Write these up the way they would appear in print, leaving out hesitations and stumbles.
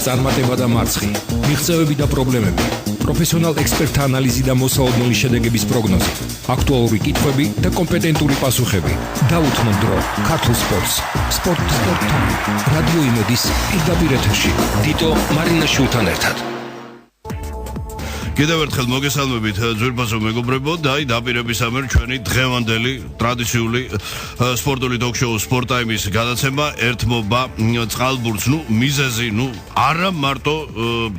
წარმატება და მარცხი, მიღწევები და პრობლემები, პროფესიონალ ექსპერტთა ანალიზი და მოსაოდნელი შედეგების პროგნოზი, აქტუალური კითხვები და კომპეტენტური პასუხები. დაუთმო დრო ქართულ სპორტს. სპორტ-თომი, რადიო იმედის პირდაპირ ეთერში. დიტო მარინაშვილთან ერთად. კიდევ ერთხელ მოგესალმებით ძვირფასო მეგობრებო და დაპირებისამებრ ჩვენი დღევანდელი ტრადიციული სპორტული ток-შოუ Sport Time-ის გადაცემა ერთმობა წყალბურთს, მიზეზი, არა მარტო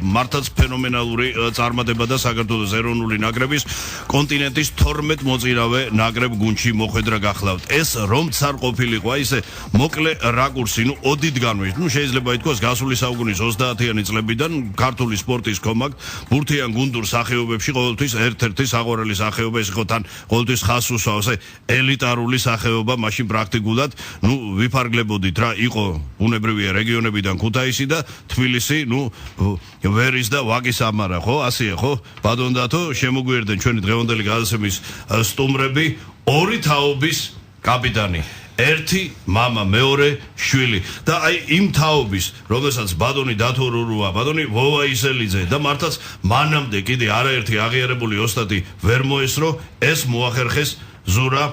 მართაც ფენომენალური წარმატება და საქართველოს ეროვნული ნაკრების კონტინენტის 12 მოწირავე ნაკრებ გუნდში მოხვედრა გახლავთ. ეს რომც არ ყოფილიყო, ისე მოკლე რაკურსი, ოდითგანვე, შეიძლება ითქვას გასული საუკუნის 30-იანი წლებიდან ქართული სპორტის კომაკ ბურთიან გუნდურ სახეობებში ყოველთვის ერთ-ერთი საყვარელი სახეობა ეს იყო თან ყოველთვის ხას უსვავს ელიტარული სახეობა მაშინ პრაქტიკულად ვიფარგლებოდით რა იყო ბუნებრივია რეგიონებიდან ქუთაისი და თბილისი ვერის და ვაკის ამარა ხო ასეა ხო ბადონდათო შემოგვიერთდნენ ჩვენი დღევანდელი გადაცემის სტუმრები ორი თაობის კაპიტანი ერთი мама მეორე შვილი და აი იმ თაობის რომელსაც ბადონი დათორურუა ბადონი ვოვაისელიძე და მართლაც მანამდე კიდე არაერთი აღიარებული ოსტატი ვერ მოესრო ეს მოახერხეს ზურა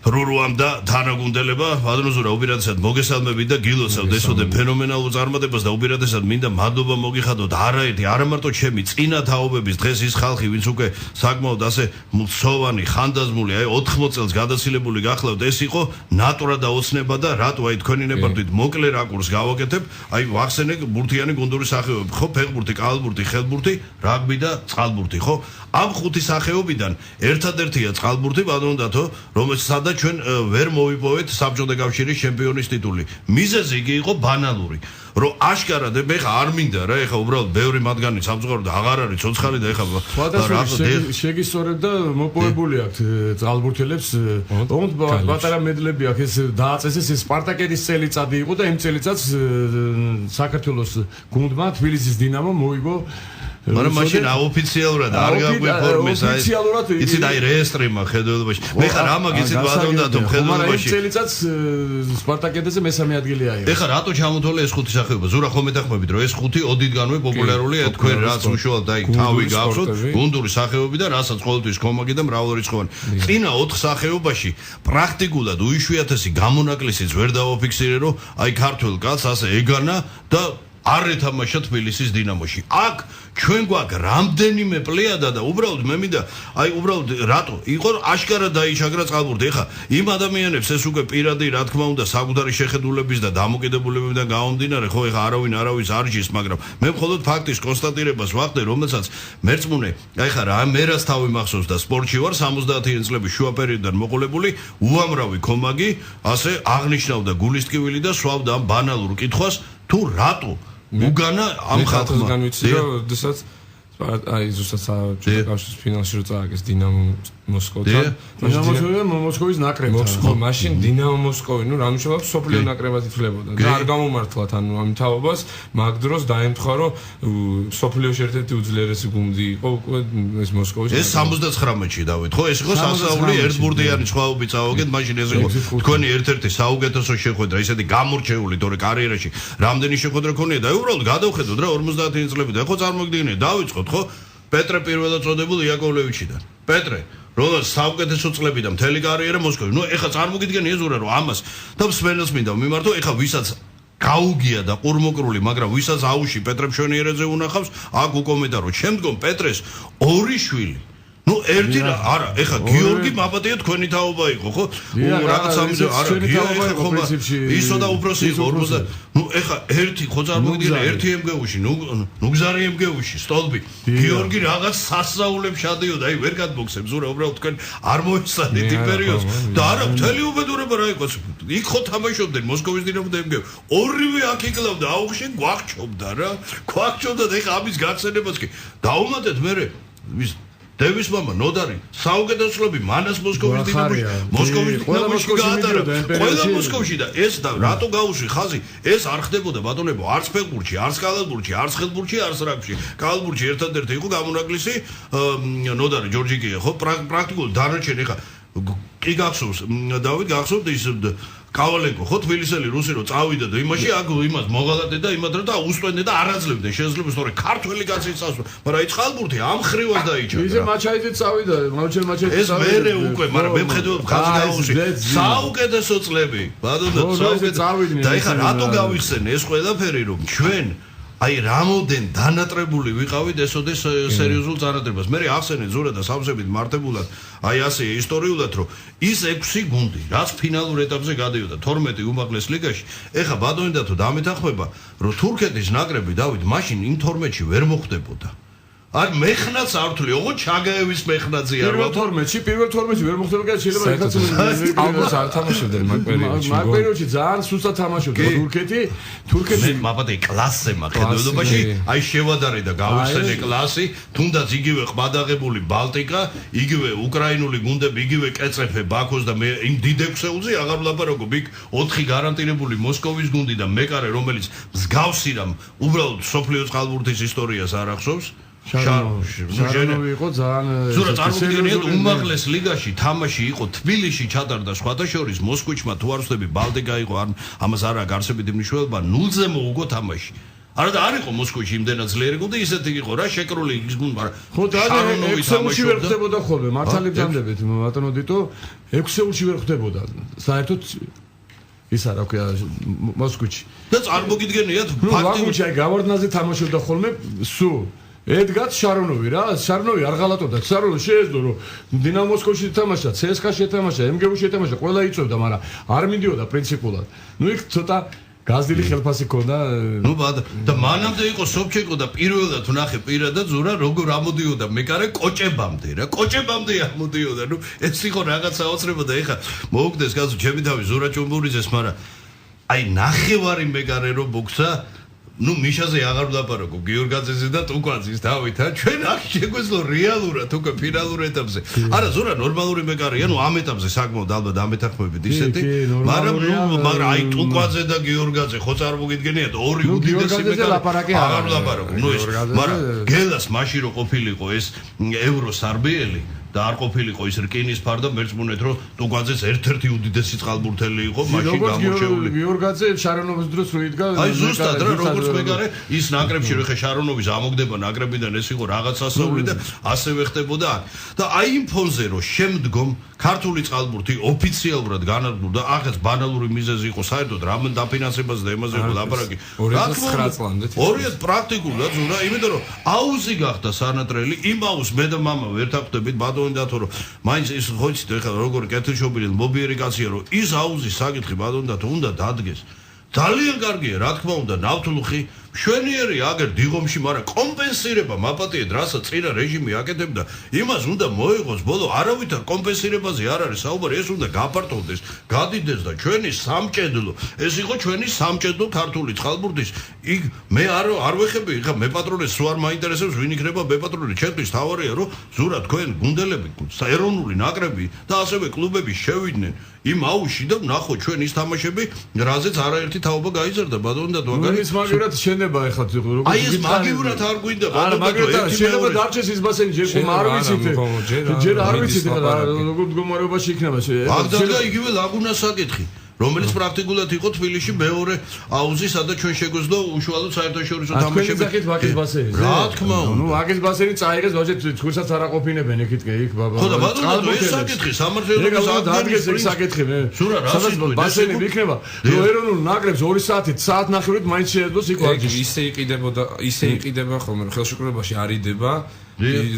რურუამ და თანაგუნდელება ბადონო ზურა უპირატესად მოგესალმებით და გილოცავთ ესოდე ფენომენალურ წარმატებას და უპირატესად მინდა მადლობა მოგიხადოთ არაერთი არა მარტო ჩემი წინა თაობების დღეს ის ხალხი ვინც უკვე საკმაოდ ასე მცოვანი ხანდაზმული აი 80 წელს გადაცილებული გახლავთ ეს იყო ნატურა და ოცნება და რატო აი თქვენი ნებართვით მოკლე რაკურს გავაკეთებ აი ვახსენე ბურთიანი გუნდური სახეობები ხო ფეხბურთი კალბურთი ხელბურთი რაგბი და წყალბურთი ხო ამ ხუთი სახეობიდან ერთადერთია წყალბურთი ბადონდათო რომელსაც ჩვენ ვერ მოვიპოვეთ საბჭოთა კავშირის ჩემპიონის ტიტული. მიზეზი იგი იყო ბანალური. რომ აშკარად ეხა არ მინდა რა ეხა უბრალოდ ბევრი მათგანი სამწუხაროდ აღარ არის ცოცხალი და ეხა შეგისწორებ და მოპოვებული აქვს წყალბურთელებს. თუმცა პატარა მედლები აქვს ეს დააწესეს ეს სპარტაკედის წელიწადი იყო და იმ წელიწადს საქართველოს გუნდმა თბილისის დინამო მოიგო მაგრამ მაშინ აოფიციალურად არ გაგვიფორმეს აი იცით აი რეესტრიმა ხედველობაში მე ხარ ამაგიცით ბადონდათო ხედველობაში წელიწადს სპარტაკედეზე მესამე ადგილი აიღო ეხლა რატო ჩამოთვალე ეს ხუთი სახეობა ზურა ხომ მეთანხმებით რომ ეს ხუთი ოდითგანვე პოპულარულია თქვენ რაც უშუალოდ აი თავი გავხსოთ გუნდური სახეობები და რასაც ყოველთვის კომაკი და მრავალრიცხოვანი წინა 4 სახეობაში პრაქტიკულად უიშვიათესი გამონაკლისიც ვერ დავაფიქსირე რომ აი ქართველ კაცს ასე ეგანა და არ ეთამაშა თბილისის დინამოში. აქ ჩვენ გვაქვს რამდენიმე პლეიადა და უბრალოდ მე მინდა აი უბრალოდ რატო იყო აშკარად დაიშაგრა წყალბურთი. ეხა იმ ადამიანებს ეს უკვე პირადი რა თქმა უნდა საკუთარი შეხედულების და დამოკიდებულებებიდან გამომდინარე ხო ეხა არავინ არავის არ ჯის მაგრამ მე მხოლოდ ფაქტის კონსტატირებას ვახდე რომელსაც მერწმუნე აი ხა რა მე რას თავი მახსოვს და სპორტში ვარ 70-იანი წლების შუა პერიოდიდან მოყოლებული უამრავი კომაგი ასე აღნიშნავდა გულისტკივილი და სვავდა ამ ბანალურ კითხვას თუ რატო უგანა ამ ხალხმა განვიცი რომ შესაძ აი ზუსტად საბჭოთა კავშირის ფინალში რო წააგეს დინამო მოსკოვთან მოსკოვის ნაკრებთან ხო მაშინ დინამო მოსკოვი რამიშობ სოფლიო ნაკრებად ითვლებოდა და არ გამომართლათ ამ თაობას მაგ დროს დაემთხვა რომ სოფლიოში ერთ-ერთი უძლიერესი გუნდი იყო უკვე ეს მოსკოვის ეს 79-ში დავით ხო ეს იყო სასაული ერთბურთიანი სხვაობი წავაგეთ მაშინ ეს იყო თქვენი ერთ-ერთი საუკეთესო შეხვედრა ისეთი გამორჩეული თორე კარიერაში რამდენი შეხვედრა ქონია და უბრალოდ გადავხედოთ რა 50-იანი წლებიდან ხო წარმოგიდგენია დავიწყოთ ხო პეტრე პირველად წოდებულ იაკოვლევიჩიდან პეტრე როგორც საუკეთესო წლები და მთელი კარიერა მოსკოვში ეხა წარმოგიდგენია ზურა რომ ამას და მსმენელს მინდა მიმართო ეხა ვისაც გაუგია და ყურმოკრული მაგრამ ვისაც აუში პეტრე მშვენიერეძე უნახავს აქ უკომენტარო შემდგომ პეტრეს ორი შვილი ერთი არა ეხა გიორგი მაპატია თქვენი თაობა იყო ხო რაღაც ამის არა გიორგი ხომ ისო და უფროსი იყო 50 ეხა ერთი ხო წარმოგიდგენია ერთი ემგეუში გზარი ემგეუში სტოლბი გიორგი რაღაც სასწაულებს შადიოდა აი ვერ გადმოგცემ ზურა უბრალოდ თქვენ არ მოიცადით იმ პერიოდს და არა მთელი უბედურება რა იყო იქ ხო თამაშობდნენ მოსკოვის დინამო და ემგევი ორივე აქ იკლავდა აუხში გვახჩობდა რა გვახჩობდა და ეხა ამის გახსენებას კი დაუმატეთ მე ვის დევის მამა ნოდარი საუკეთესოები მანას მოსკოვის დინამოში გაატარა ყველა მოსკოვში და ეს და რატო გაუშვი ხაზი ეს არ ხდებოდა ბატონებო არც ფეხბურთში არც კალათბურთში არც ხელბურთში არც რაგბიში კალათბურთში ერთადერთი იყო გამონაკლისი ნოდარი ჯორჯიკია ხო პრაქტიკულად დანარჩენი ხა კი გახსოვს დავით გახსოვთ ის კავალენკო ხო თბილისელი რუსი რო წავიდა და იმაში აქ იმას მოღალატე და იმადრა და უსტვენდე და არაძლებდნენ შესაძლოა სწორედ ქართველი კაცი წასვლა მაგრამ აი წყალბურთი ამ ხრივად დაიჭრა ისე მაჩაიძე წავიდა მაჩაიძე ეს მერე უკვე მაგრამ მე ვხედავ ხაზი გაუში საუკეთესო წლები ბატონო საუკეთესო და ეხლა რატო გავიხსენე ეს ყველაფერი რომ ჩვენ აი რამოდენ დანატრებული ვიყავით ესოდეს სერიოზულ წარადებას. მე ახსენე ზურა და სამსებით მარტებულად აი ასე ისტორიულად რომ ის 6 გუნდი რაც ფინალურ ეტაპზე გადიოდა 12 უმაღლეს ლიგაში ეხა ბადონიდა თუ დამეთანხმება რომ თურქეთის ნაკრები დავით მაშინ იმ 12-ში ვერ მოხვდებოდა. არ მეხნაც არ ვთვლი, ოღონდ ჩაგაევის მეხნაძე არ ვარ. პირველ 12-ში ვერ მოხდებოდა შეიძლება ეხაც ალბათ არ თამაშობდნენ მაგ პერიოდში. მაგ პერიოდში ძალიან სუსტად თამაშობდა თურქეთი. მე მაბადე კლასზე მახედველობაში აი შევადარე და გავიხსენე კლასი, თუნდაც იგივე ყბადაღებული ბალტიკა, იგივე უკრაინული გუნდები, იგივე კეცეფე ბაქოს და მე იმ დიდ ექვსეულზე აღარ ვლაპარაკობ, იქ 4 გარანტირებული მოსკოვის გუნდი და მეკარე რომელიც მსგავსი რამ უბრალოდ სოფლიო წყალბურთის ისტორიას არ ახსოვს. შარონოვი იყო ძალიან ზურა წარმოგიდგენიათ უმაღლეს ლიგაში თამაში იყო თბილისში ჩატარდა სხვათა შორის მოსკოვჩმა თუ არ ვსწრები ბალტიკა იყო ამას არ აქვს არსებითი მნიშვნელობა 0-ზე მოუგო თამაში არა და არ იყო მოსკოვში იმდენად ძლიერი გუნდი ისეთი იყო რა შეკრული ის გუნდი მაგრამ ხო და ექვსეულში ვერ ხდებოდა ხოლმე მართალი ბრძანდებით ბატონო დიტო ექვსეულში ვერ ხდებოდა საერთოდ ის არა ქვია მოსკოვში და წარმოგიდგენიათ ფაქტი აი გავარდნაზე თამაშობდა ხოლმე სუ ედგათ შარონოვი რა შარონოვი არ ღალატობდა შარონოვი შეეძლო რომ დინამო მოსკოვში თამაშა CSKA-ში თამაშა MGU-ში თამაშა ყველა იწევდა მაგრამ არ მიდიოდა პრინციპულად ნუ იქ ცოტა გაზდილი ხელფასი ქონდა ნუ და მანამდე იყო სოფჩენკო და პირველად ვნახე პირადად ზურა როგორ ამოდიოდა მეკარე კოჭებამდე რა კოჭებამდე ამოდიოდა ნუ ეს იყო რაღაც საოცრება და ეხა მოუგდეს გაზო ჩემი თავი ზურა ჭუმბურიძეს მაგრამ აი ნახევარი მეკარე რო ბოქსა ნუ მიშაზე აღარ ვლაპარაკო გიორგაძეზე და ტუკვაძის დავითა ჩვენ აქ შეგვეძლო რეალურად უკვე ფინალურ ეტაპზე არა ზურა ნორმალური მეკარია ნუ ამ ეტაპზე საკმაოდ ალბათ ამეთანხმებით ისეთი მაგრამ აი ტუკვაძე და გიორგაძე ხო წარმოგიდგენიათ ორი უდიდესი მეკარე აღარ ვლაპარაკო ნუ ეს მაგრამ გელას მაშინ რო ყოფილიყო ეს ევროსარბიელი და არ ყოფილიყო ის რკინის ფარ და მერწმუნეთ რომ ტუკვაძეს ერთ-ერთი უდიდესი წყალბურთელი იყო მაშინ გამოჩეული გიორგაძე შარონოვის დროს რო იდგა აი ზუსტად რა როგორც მეკარე ის ნაკრებში რო ხე შარონოვის ამოგდება ნაკრებიდან ეს იყო რაღაც ასეული და ასევე ხდებოდა და აი იმ ფონზე რომ შემდგომ ქართული წყალბურთი ოფიციალურად განადგურდა ახაც ბანალური მიზეზი იყო საერთოდ რამენ დაფინანსებაზე და იმაზე იყო ლაპარაკი 2009 წლამდე 2000 პრაქტიკულად ზურა იმიტომ რომ აუზი გახდა სანატრელი იმ აუზს მე და მამა ვერ თახვდებით ბადონდათო რომ მაინც ის ხოიცით ეხლა როგორ კეთილშობილი მობიერი კაცია რომ ის აუზის საკითხი ბადონდათო უნდა დადგეს ძალიან კარგია რა თქმა უნდა ნავთლუხი მშვენიერი აგერ დიღომში მაგრამ კომპენსირება მაპატიეთ რასაც წინა რეჟიმი აკეთებდა იმას უნდა მოიღოს ბოლო არავითარ კომპენსირებაზე არ არის საუბარი ეს უნდა გაფართოვდეს გადიდეს და ჩვენი სამჭედლო ეს იყო ჩვენი სამჭედლო ქართული წყალბურთის იქ მე არ ვეხები ხა მე პატრონეს სულ არ მაინტერესებს ვინ იქნება მე პატრონი ჩემთვის თავარია რომ ზურა თქვენ გუნდელები ეროვნული ნაკრები და ასევე კლუბები შევიდნენ იმ აუში და ნახო ჩვენ ის თამაშები რაზეც არაერთი თაობა გაიზარდა ბატონო და მაგარი ის მაგერად შენება ეხლა როგორ აი ეს მაგივრად არ გვინდა ბატონო მაგერად შენება დარჩეს ის ბასენი ჯერ არ ვიცით ჯერ არ ვიცით როგორ მდგომარეობაში იქნება აღდგა იგივე ლაგუნას საკითხი რომელიც პრაქტიკულად იყო თბილისში მეორე აუზი სადაც ჩვენ შეგვეძლო უშუალოდ საერთაშორისო თამაშები ვაკის ბასენი რა თქმა უნდა ნუ ვაკის ბასენი წაიღეს ვაჟეთ თქუსაც არ აყოფინებენ იქითკე იქ ბაბა ხო და ბატონო ეს საკითხი სამართლიანობის ადგეს ეს საკითხი მე სადაც ბასენი იქნება რომ ეროვნულ ნაკრებს 2 საათით საათნახევრით მაინც შეეძლოს იქ ვარჯიში ისე იყიდება ხოლმე ხელშეკრულებაში არიდება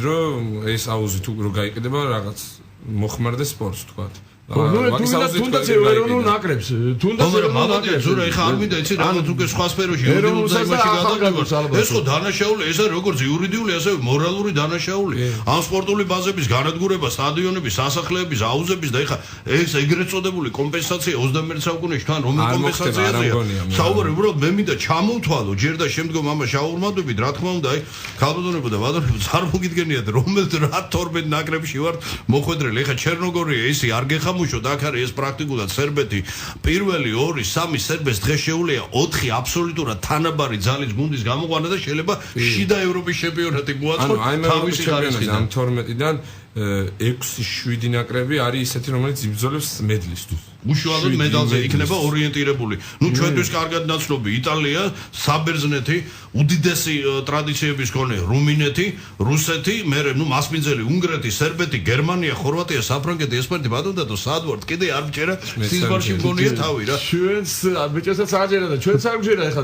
რომ ეს აუზი თუ რო გაიყიდება რაღაც მოხმარდეს სპორტს თქვა თუნდაც ეროვნულ ნაკრებს თუნდაც ეროვნულ ნაკრებს ზურა ეხა არ მინდა იცი რაღაც უკვე სხვა სფეროში იურიდიულ ზაიმაში გადავიდეთ ეს ხო დანაშაული ეს როგორც იურიდიული ასევე მორალური დანაშაული ამ სპორტული ბაზების განადგურება სტადიონების სასახლეების აუზების და ეხა ეს ეგრეთ წოდებული კომპენსაცია 21 საუკუნეში თან რომელი კომპენსაციაზეა საუბარი უბრალოდ მე მინდა ჩამოვთვალო ჯერ და შემდგომ ამას შაურმადობით რა თქმა უნდა აი ქალბატონებო და ბატონებო წარმოგიდგენიათ რომელ რა 12 ნაკრებში ვართ მოხვედრილი ეხა ჩერნოგორია ისი არ გეხამუშოთ აქ არის ეს პრაქტიკულად სერბეთი პირველი 2-3 სერბეს დღეს შეუძლია 4 აბსოლუტურად თანაბარი ძალის გუნდის გამოყვანა და შეიძლება შიდა ევროპის ჩემპიონატი მოაწყოს თავისი ხარისხით ამ 12-დან 6-7 ნაკრები არის ისეთი, რომელიც იბრძოლებს მედლისთვის. უშუალოდ მედალზე იქნება ორიენტირებული. ნუ ჩვენთვის კარგად ნაცნობი იტალია, საბერძნეთი, უდიდესი ტრადიციების მქონე რუმინეთი, რუსეთი, მერე ნუ მასპინძელი უნგრეთი, სერბეთი, გერმანია, ხორვატია, საფრანგეთი, ესპანეთი, ბატონო და სად ვართ? კიდე არ მჭერა სიზბარში მგონია თავი რა. ჩვენს ბიჭებსაც აღჯერა და ჩვენც არ გვჯერა ეხლა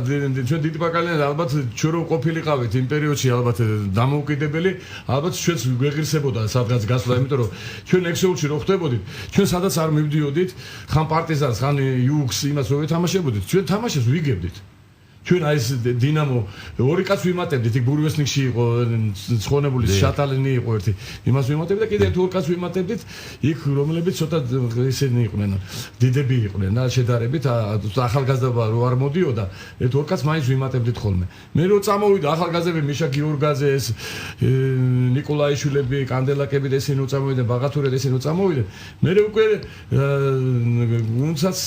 ჩვენ დიდი ბაკალიანად ალბათ ჩვენ რო ყოფილიყავით იმ პერიოდში ალბათ დამოუკიდებელი, ალბათ ჩვენც გვეღირსებოდა სადღაც გასვლა, იმიტომ რომ ჩვენ ექსეულში რო ხდებოდით, ჩვენ სადაც არ მივდიოდით, ხან პარტიზანს, ხან იუქს იმას რო ეთამაშებოდით, ჩვენ თამაშებს ვიგებდით. ჩვენ აი ეს დინამო ორი კაც ვიმატებდით, იქ ბურვესნიკში იყო ცხონებული შატალინი იყო ერთი. იმას ვიმატებდით და კიდე ერთ ორ კაც ვიმატებდით, იქ რომლებიც ცოტა ისინი იყვნენ, დიდები იყვნენ და შედარებით ახალგაზრდა რო არ მოდიოდა, ერთ ორ კაც მაინც ვიმატებდით ხოლმე. მე რო წამოვიდა ახალგაზრდები მიშა გიორგაძე ეს ნიკოლაიშვილები, კანდელაკები და ესენი რო წამოვიდნენ, ბაღათურე და ესენი რო წამოვიდნენ, მე უკვე უნცაც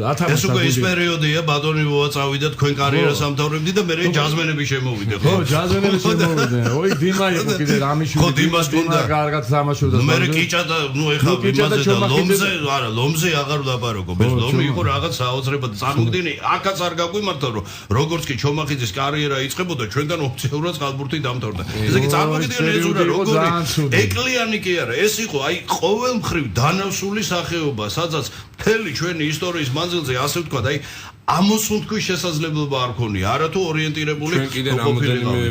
ათამაშა. ეს უკვე ის პერიოდია, ბატონი ვოა წავიდა თქვენ კარიერას ამთავრებდი და მე ჯაზმენები შემოვიდე ხო? ხო, ჯაზმენები შემოვიდე. ოი დიმა იყო კიდე რამიშვილი. ხო, დიმას გონდა კარგად თამაშობდა. მე კიჭა და ნუ ეხა იმაზე და ლომზე, არა, ლომზე აღარ ვლაპარაკო. მე ლომი იყო რაღაც საოცრებად წარმოგიდგენი, აქაც არ გაგვიმართა რომ როგორც კი ჩომახიძის კარიერა იწყებოდა, ჩვენგან ოფიციალურად წყალბურთი დამთავრდა. ესე იგი წარმოგიდგენი ეზურა როგორი ეკლიანი კი არა, ეს იყო აი ყოველ მხრივ დანავსული სახეობა, სადაც მთელი ჩვენი ისტორიის მანძილზე ასე ვთქვათ, აი ამოსუნთქვის შესაძლებლობა არ ქონია, არათუ ორიენტირებული ჩვენ კიდე რამოდენიმე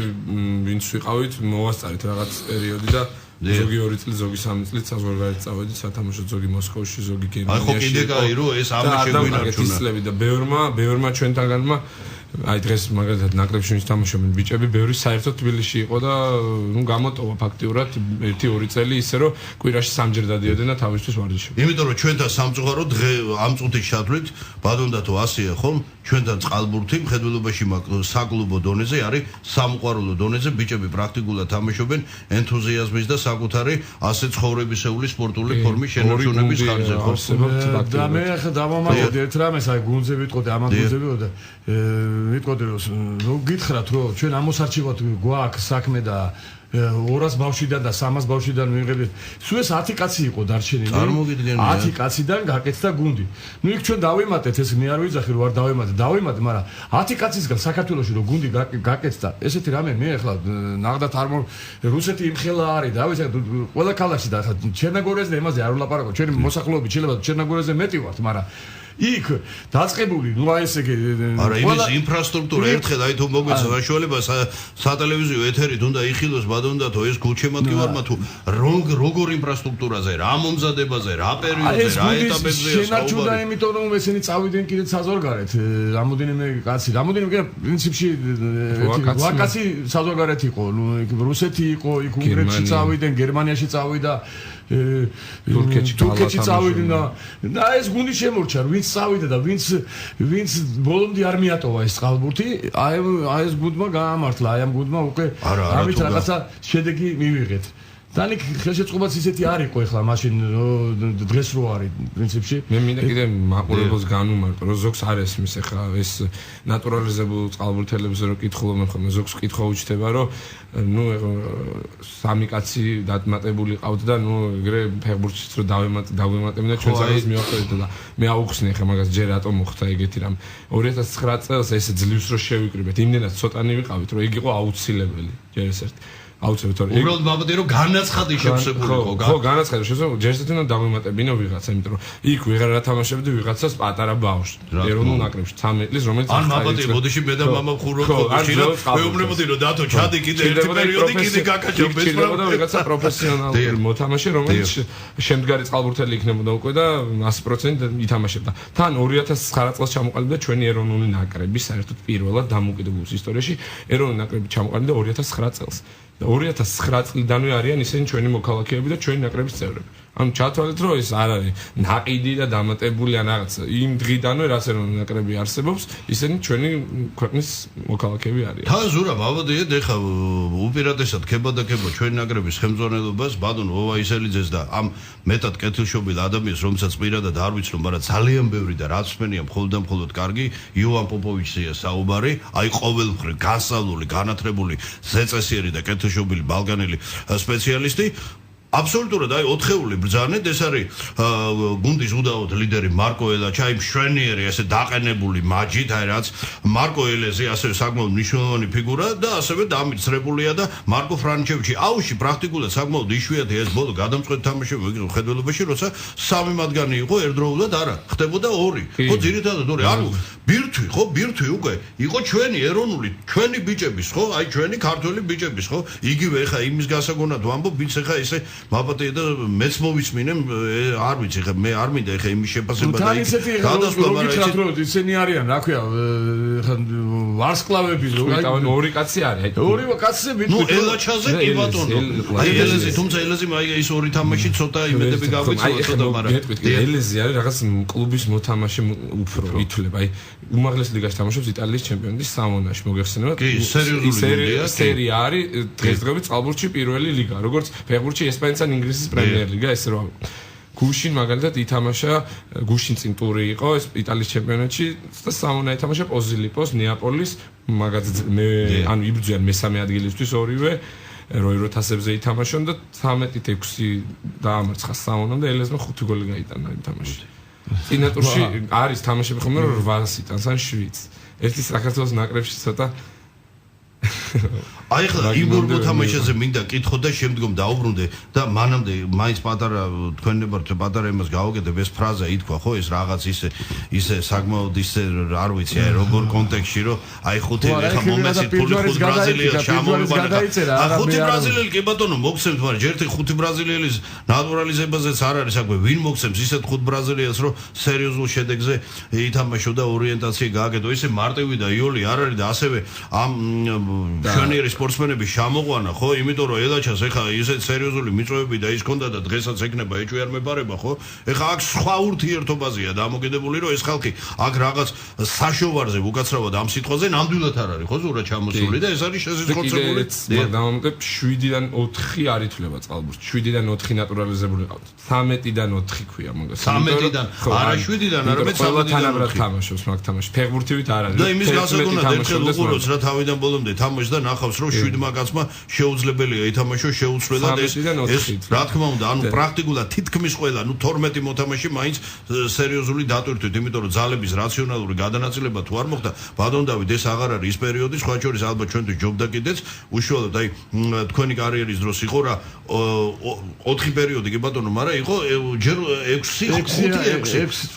ვინც ვიყავით, მოვასწარით რაღაც პერიოდი და ზოგი 2 წელი, ზოგი 3 წელი საზღვარგარეთ წავედით სათამაშო, ზოგი მოსკოვში, ზოგი გერმანიაში. აი ხო კიდე კაი რო ეს ამას შეგვინარჩუნა. და ბევრმა ჩვენთანგანმა აი დღეს მაგალითად ნაკრებში ვინც თამაშობენ ბიჭები, ბევრი საერთოდ თბილისში იყო და ნუ გამოტოვა ფაქტიურად 1-2 წელი ისე რომ კვირაში 3-ჯერ დადიოდნენ და თავისთვის ვარჯიშობდნენ. იმიტომ რომ ჩვენთან სამწუხარო დღე ამ წუთის ჩათვლით, ბატონდათო ასეა ხომ? ჩვენთან წყალბურთი მხედველობაში საკლუბო დონეზე არის სამყარულო დონეზე, ბიჭები პრაქტიკულად თამაშობენ ენთუზიაზმის და საკუთარი ასე ცხოვრებისეული სპორტული ფორმის შენარჩუნების ხარჯზე ხო? და მე ახლა დავამატებდი ერთ რამეს, აი გუნდზე ვიტყოდი, ამან გუნდზე ვიტყოდი. ვიტყოდი რომ გითხრათ რომ ჩვენ ამოსარჩევად გვაქვს საქმე და 200 ბავშვიდან და 300 ბავშვიდან მიიღებთ. სულ ეს 10 კაცი იყო დარჩენილი. 10 კაციდან გაკეთდა გუნდი. ნუ იქ ჩვენ დავიმატეთ, ეს მე არ ვიძახი რომ არ დავიმატე, მაგრამ 10 კაცისგან საქართველოში რომ გუნდი გაკეთდა, ესეთი რამე მე ახლა ნახდათ არ რუსეთი იმხელა არის და ვიცი ყველა ქალაქში და ახლა ჩერნოგორიაზე იმაზე არ ვლაპარაკობ. ჩვენი მოსახლეობის შეიძლება ჩერნოგორიაზე მეტი ვართ, მაგრამ იქ დაწყებული, ნუ აი ესე იგი არა იმის ინფრასტრუქტურა ერთხელ აი თუ მოგვეცა საშუალება სატელევიზიო ეთერი თუნდა იხილოს ბადონდათო ეს გულჩემატკივარმა თუ როგორ ინფრასტრუქტურაზე, რა მომზადებაზე, რა პერიოდზე, რა ეტაპებზეა შენარჩუნდა, იმიტომ რომ ესენი წავიდნენ კიდე საზღვარგარეთ, რამოდენიმე კაცი, პრინციპში ვაკაცი საზღვარგარეთ იყო, ნუ იქ რუსეთი იყო, იქ უნგრეთში წავიდნენ, გერმანიაში წავიდა თურქეთში წავიდნენ და ეს გუნდი შემორჩა, ვინც წავიდა და ვინც ბოლომდე არ მიატოვა ეს წყალბურთი, აი ეს გუნდმა გაამართლა, აი ამ გუნდმა უკვე ამით რაღაცა შედეგი მივიღეთ. დანიქ ხელშეწყობაც ისეთი არ იყო ახლა მაშინ დღეს რო არის პრინციპში. მე მინდა კიდე მაყურებელს განვუმარტო, რომ ზოგს არ ესმის ახლა ეს ნატურალიზებულ წყალბურთელებზე რო კითხულობენ ხოლმე, ზოგს კითხვა უჩნდება, რომ ნუ სამი კაცი დამატებული ყავთ და ნუ ეგრე ფეხბურთშიც რო დავემატებინ და ჩვენ ძალას მივაყენეთ და მე აუხსნი ახლა მაგას ჯერ რატომ მოხდა ეგეთი რამ. 2009 წელს ეს ძლივს რო შევიკრიბეთ, იმდენად ცოტანი ვიყავით, რომ ეგ იყო აუცილებელი ჯერ ეს ერთი. აუცილებლად უბრალოდ ბაბადე რომ განაცხადი შევსებული იყო. ხო, განაცხადი შევსებული. ჯერსეთიდან დავიმატებინო ვიღაცა, იმიტომ რომ იქ ვეღარ ათამაშებდი ვიღაცას პატარა ბავშვს. ეროვნულ ნაკრებში 13 წლის, რომელიც ან ბაბადე ბოდიში მე და მამა ხურო ხობში და მეუბნებოდი რომ დათო ჩადი კიდე ერთი პერიოდი კიდე გაკაჭო ბესპრავდა ვიღაცა პროფესიონალური მოთამაშე, რომელიც შემდგარი წყალბურთელი იქნებოდა უკვე და 100% ითამაშებდა. თან 2009 წელს ჩამოყალიბდა ჩვენი ეროვნული ნაკრები, საერთოდ პირველად დამოუკიდებლობის ისტორიაში ეროვნული ნაკრები ჩამოყალიბდა 2009 წელს. 2009 წლიდანვე არიან ისინი ჩვენი მოქალაქეები და ჩვენი ნაკრების წევრები. ანუ ჩათვალეთ რომ ეს არ არის ნაყიდი და დამატებული ან რაღაც იმ დღიდანვე რაც ეროვნული ნაკრები არსებობს, ისინი ჩვენი ქვეყნის მოქალაქეები არიან. თან ზურაბ ავადია ეხა უპირატესად ქებადა ჩვენი ნაკრების ხელმძღვანელობას ბადონ ოვაისელიძეს და ამ მეტად კეთილშობილ ადამიანს, რომელსაც პირადად არ ვიცნობ, მაგრამ ძალიან ბევრი და რაც მსმენია მხოლოდ კარგი იოვან პოპოვიჩზეა საუბარი, აი ყოველმხრივ განსწავლული, განათლებული, ზეწესიერი და კეთილშობილი ბალკანელი სპეციალისტი. აბსოლუტურად აი 4-ეული ბრძანეთ ეს არის გუნდის უდაოდ ლიდერი მარკო ელაჩა აი მშვენიერი ესე დაყენებული მაჯით აი რაც მარკო ელეზე ასევე საკმაოდ მნიშვნელოვანი ფიგურა და ასევე დამიცრებულია და მარკო ფრანჩევიჩი აუში პრაქტიკულად საკმაოდ იშვიათი ეს ბოლო გადამწყვეტ თამაშები ვიგრძნობ ხედველობაში როცა 3 მათგანი იყო ერთდროულად არა ხდებოდა 2 ხო ძირითადად 2 ანუ ბირთვი უკვე იყო ჩვენი ეროვნული ჩვენი ბიჭების ხო აი ჩვენი ქართველი ბიჭების ხო იგივე ეხა იმის გასაგონად ვამბობ ვინც ეხა ესე მაპატია და მეც მოვისმინე არ ვიცი ხა მე არ მინდა ეხა იმის შეფასება და გადასვლა მაგრამ ისინი არიან რა ქვია ხა ვარსკვლავები აი 2 კაცი არის აი 2 კაცები ნუ ელაჩაზე კი ბატონო აი ელეზე თუმცა ელეზე აი ეს 2 თამაში ცოტა იმედები გაგვიცოლა ცოტა მაგრამ ელეზე არის რაღაც კლუბის მოთამაშე უფრო ითვლება აი უმაღლეს ლიგაში თამაშობს იტალიის ჩემპიონატის სამონაში მოგეხსენებათ სერია არის დღესდღეობით წყალბურთში პირველი ლიგა როგორც ფეხბურთში ესპანეთის ან ინგლისის პრემიერ ლიგა ესე რომ გუშინ მაგალითად ითამაშა გუშინ წინ ტური იყო ეს იტალიის ჩემპიონატში და სამონა ითამაშა პოზილიპოს ნეაპოლის მაგალითად მე ანუ იბრძვიან მესამე ადგილისთვის ორივე როირო თასებზე ითამაშონ და 13-6 დაამარცხა სამონამ და ელეზმა 5 გოლი გაიტანა იმ თამაშში წინა ტურში არის თამაშები ხომ რომ 800 იტანს ან 7 ერთი საქართველოს ნაკრებში ცოტა აი ხლა იმ მოთამაშეზე მინდა კითხო და შემდგომ დაუბრუნდე და მანამდე მაინც პატარა თქვენებართ პატარა იმას გავაკეთებ ეს ფრაზა ითქვა ხო ეს რაღაც ისე საკმაოდ ისე არ ვიცი აი როგორ კონტექსტში რომ აი ხუთი ხა მომესით ფული 5 ბრაზილია ჩამოვიყვანა 5 ბრაზილიელი კი ბატონო მოგცემთ მაგრამ ერთი 5 ბრაზილიელის ნატურალიზებაზეც არ არის საქმე ვინ მოგცემს ისეთ 5 ბრაზილიელს რომ სერიოზულ შედეგზე ითამაშო და ორიენტაცია გააკეთო ისე მარტივი და იოლი არ არის და ასევე ამ მშვენიერი სპორტსმენები შემოყვანა ხო იმიტომ რომ ელაჩას ეხა ისეთ სერიოზული მიწვევები და ის ქონდა და დღესაც ეკნება ეჭვი არ მეპარება ხო ეხა აქ სხვა ურთიერთობაზეა დამოკიდებული რომ ეს ხალხი აქ რაღაც საშოვარზე უკაცრავად ამ სიტყვაზე ნამდვილად არ არის ხო ზურა ჩამოსული და ეს არის შესაძლებელი დამამტებ 7-დან 4 არ ითვლება წყალბურთში 7-დან 4 ნატურალიზებული ყავთ 13-დან 4 ქვია მაგას 13-დან არა 7-დან არამედ 13-დან თამაშობს მაგ თამაში ფეხბურთივით არ არის და იმის გასაგონად ერთხელ უყუროს რა თავიდან ბოლომდე თამაშს და ნახავს რომ 7 კაცმა შეუძლებელია ითამაშოს შეუცვლელად ეს რა თქმა უნდა ანუ პრაქტიკულად თითქმის ყველა ნუ 12 მოთამაშე მაინც სერიოზული დატვირთვით იმიტომ რომ ძალების რაციონალური გადანაწილება თუ არ მოხდა ბატონ დავით ეს აღარ არის ის პერიოდი სხვა შორის ალბათ ჩვენთვის ჯობდა კიდეც უშუალოდ აი თქვენი კარიერის დროს იყო რა 4 პერიოდი კი ბატონო მაგრამ იყო ჯერ 6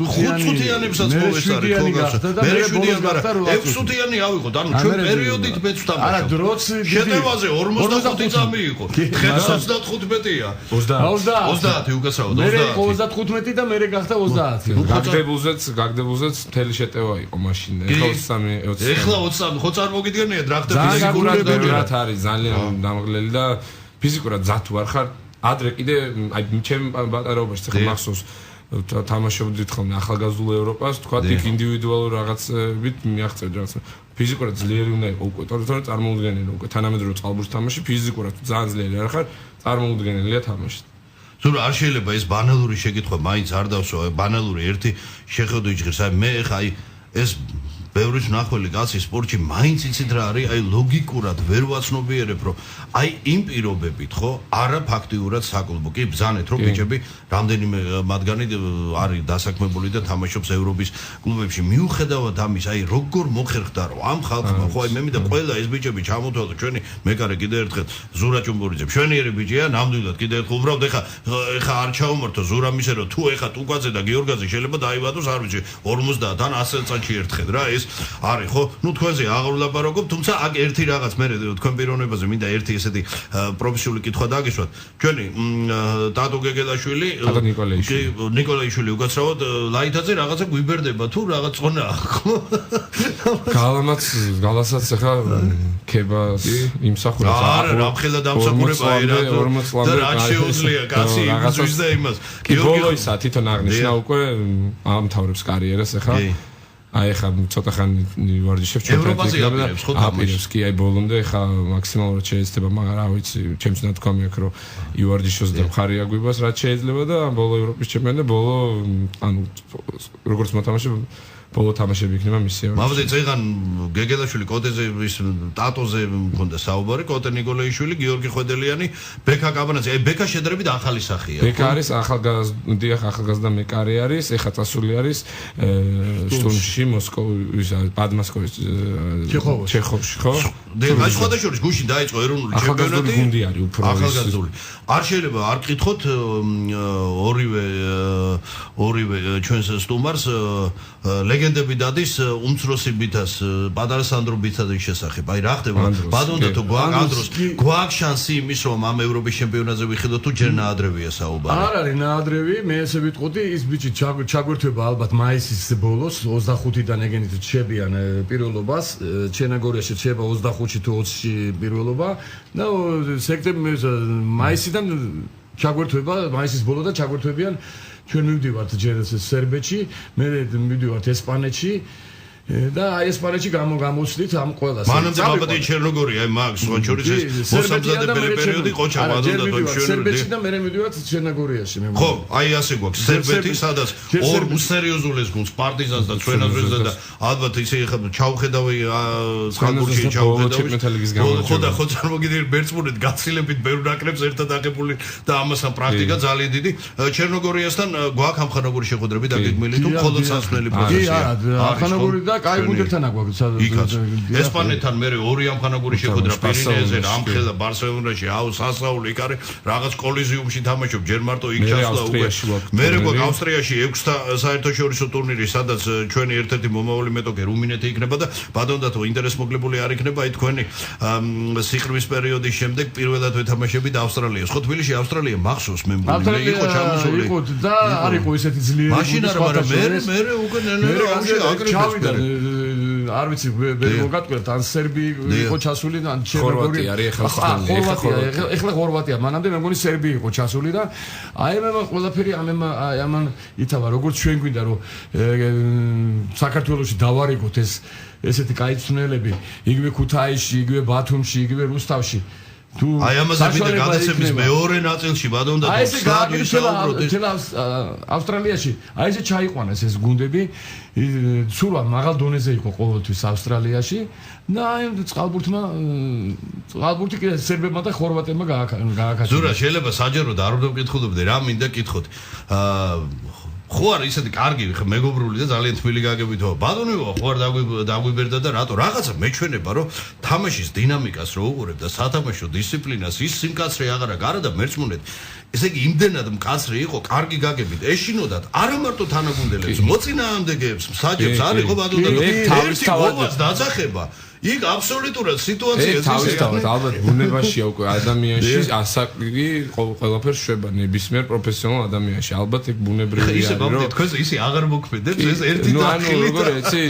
5-წუთიანებსაც მოვესწარეთ ხო გასა მე 7-იანი მაგრამ 6 წუთიანი ავიღოთ ანუ ჩვენ პერიოდით მეც ვთამაშობ არა დროც შეტევაზე 45 წამი იყო დღეს 35-ია 30 უკაცრავად 30 მე 35 და მე გახდა 30 გაგდებულზეც მთელი შეტევა იყო მაშინ ეხლა 23 ეხლა 23 ხო წარმოგიდგენიათ რა ხდება ფიზიკურად არის ძალიან დამღლელი და ფიზიკურად ზათუ არ ხარ ადრე კიდე აი ჩემ ბატარებაში ხა მახსოვს თამაშობდით ხოლმე ახალგაზრდულ ევროპას თქვა იქ ინდივიდუალურ რაღაცებით მიაღწევდი რაღაც ფიზიკურად ძლიერი უნდა იყო უკვე თორემ წარმოუდგენელი უკვე თანამედროვე წყალბურთის თამაში ფიზიკურად ძალიან ძლიერი არ ხარ წარმოუდგენელია თამაში ზურა არ შეიძლება ეს ბანალური შეკითხვა მაინც არ დავსვა ბანალური ერთი შეხედო იჭრს აი მე ხა აი ეს ბევრის ნახველი კაცი სპორტში მაინც იცით რა არის აი ლოგიკურად ვერ ვაცნობიერებ რომ აი იმ პირობებით ხო არა ფაქტიურად საკლუბო კი ბზანეთ რომ ბიჭები რამდენიმე მათგანი არის დასაქმებული და თამაშობს ევროპის კლუბებში მიუხედავად ამის აი როგორ მოხერხდა რომ ამ ხალხმა ხო აი მე მინდა ყველა ეს ბიჭები ჩამოთვალო ჩვენი მეკარე კიდე ერთხელ ზურა ჭუმბურიძე მშვენიერი ბიჭია ნამდვილად კიდე ერთხელ უბრალოდ ეხა არ ჩაუმართო ზურამისე რომ თუ ეხა ტუკვაძე და გიორგაძე შეიძლება დაიბადოს არ ვიცი 50-დან 100 წელში ერთხელ რა ეს არის ხო ნუ თქვენზე აღარ ვლაპარაკობ თუმცა აქ ერთი რაღაც მე თქვენ პიროვნებაზე მინდა ერთი ესეთი პროფესიული კითხვა დაგისვათ ჩვენი ტატო გეგელაშვილი ნიკოლაიშვილი უკაცრავად ლაითაძე რაღაცა გვიბერდება თუ რაღაც წონაა ხო გალასაც ახლა ქებას იმსახურებს არა რამხელა დამსახურება და რაც შეუძლია კაცი იმის და იმას გიორგისა თვითონ აღნიშნა უკვე ამთავრებს კარიერას ახლა აი ხა ცოტა ხანი ვარჯიშებს ევროპაზე აპირებს კი აი ბოლომდე ხა მაქსიმალურად შეიძლება მაგრამ რა ვიცი ჩემს ნათქვამი აქვს რომ ივარჯიშოს და მხარი აგვიბას რაც შეიძლება და ბოლო ევროპის ჩემპიონატი ბოლო ანუ როგორც მოთამაშე ბოლო თამაშები იქნება მისი. მამაძე წეღან გეგელაშვილი კოტეზე ის ტატოზე მქონდა საუბარი, კოტე ნიკოლაიშვილი, გიორგი ხვედელიანი, ბექა კაბანაძე. აი ბექა შედარებით ახალი სახეა. ბექა არის ახალგაზრდა მეკარე არის, ეხა წასული არის შტურმში მოსკოვის პადმასკოვის ჩეხოვში, ხო? და შეხოდაშორის გუშინ დაიწყო ეროვნული ჩემპიონატი. გუნდი არის უფრო ახალგაზრდული. არ შეიძლება არ გკითხოთ ორივე ჩვენს სტუმარს ლეგენდები დადის უმცროსი ბითას პატარა სანდრო ბითაძის შესახებ. აი რა ხდება? ბადონდა თუ გვაქვს შანსი იმის რომ ამ ევროპის ჩემპიონატზე ვიხილოთ თუ ჯერ ნაადრევია საუბარი. არ არის ნაადრევი, მე ესე ვიტყოდი, ის ბიჭი ჩაგვერთვება ალბათ მაისის ბოლოს 25-დან ეგენით რჩებიან პირველობას, ჩერნოგორიაში რჩება 25-ში თუ 20-ში პირველობა და მაისიდან ჩაგვერთვება, მაისის ბოლოდან ჩაგვერთვებიან ჩვენ მივდივართ ჯერ სერბეთში, მე მივდივართ ესპანეთში და აი ესპანეთში გამოსვლით ამ ყველას. მანამდე ალბათ ჩერნოგორია, აი მაგ სხვა შორის ეს მოსამზადებელი პერიოდი ყოჩა ბადონდა თუ სერბეთში და მე მივდივართ ჩერნოგორიაში მე. ხო, აი ასე გვაქვს სერბეთი, სადაც ორ უსერიოზულეს გუნდს პარტიზანს და ჩვენაზეზე და ალბათ ისე ჩავხედავი სკალბურში ჩავხედავი. ხო წარმოგიდგენთ ბერწმუნეთ გაცილებით ბევრ ნაკრებს ერთად აღებული და ამასთან პრაქტიკა ძალიან დიდი. ჩერნოგორიასთან გვაქვს ამხანაგური შეხვედრები დაგეგმილი თუ მხოლოდ სასმელი პროცესია. კი, ამხანაგური და კაი გუნდებთან აგვაქვს. ესპანეთთან მე ორი ამხანაგური შეხვედრა პირინეზე ამხელა ბარსელონაში აუ სასაული იქ არის რაღაც კოლიზიუმში თამაშობ ჯერ მარტო იქ ჩასვლა უკვე მე გვაქვს ავსტრიაში 6-თა საერთაშორისო ტურნირი სადაც ჩვენი ერთ-ერთი მომავალი მეტოქე რუმინეთი იქნება და ბადონდა თუ ინტერეს მოკლებული არ იქნება აი თქვენი სიყრმის პერიოდის შემდეგ პირველად ვეთამაშებით ავსტრალიას. ხო თბილისში ავსტრალია მახსოვს მე მგონი იყო ჩამოსული. იყო და არ იყო ესეთი ძლიერი. მაშინ არა მაგრამ მე უკვე ნელ-ნელა ჩავიდა არ ვიცი ვერ მოგატყუებთ ან სერბი იყო ჩასული ან ხორვატია არის ეხლა ხორვატია მანამდე მე მგონი სერბი იყო ჩასული და აი მე ყველაფერი ამან ითავა როგორც ჩვენ გვინდა რომ საქართველოში დავარიგოთ ესეთი კაი ცნელები იგივე ქუთაისში იგივე ბათუმში იგივე რუსთავში თუ აი ამაზე მითხე გადაცემის მეორე ნაწილში ბადონდა აი ესე გააკეთებია ავსტრალიაში აი ესე ჩაიყვანეს ეს გუნდები სურვა მაღალ დონეზე იყო ყოველთვის ავსტრალიაში და აი წყალბურთი კი სერბებმა და ხორვატებმა გააკაჩა ზურა შეიძლება საჯაროდ არ უნდა ვკითხულობდე რა მინდა კითხოთ ხო არ ისეთი კარგი მეგობრული და ძალიან თბილი გაგებითო ბადონიო ხო არ დაგვიბერდა და რატო რაღაცა მეჩვენება რომ თამაშის დინამიკას რო უყურებ და სათამაშო დისციპლინას ის სიმკაცრე აღარა გარა და მერწმუნეთ ესე იგი იმდენად მკაცრი იყო კარგი გაგებით ეშინოდათ არა მარტო თანაგუნდელებს მოწინააღმდეგეებს მსაჯებს არ იყო ბადონდა ერთი გოლს დაძახება იქ აბსოლუტურად სიტუაციას თავისთავად ალბათ ბუნებაშია უკვე ადამიანში ასაკი ყველაფერს შვება ნებისმიერ პროფესიონალ ადამიანში ალბათ ეგ ბუნებრივია რომ ისე მომდეთ თქვენ ისე აღარ მოგქმედებს ეს ერთი დათხილი როგორ ეცი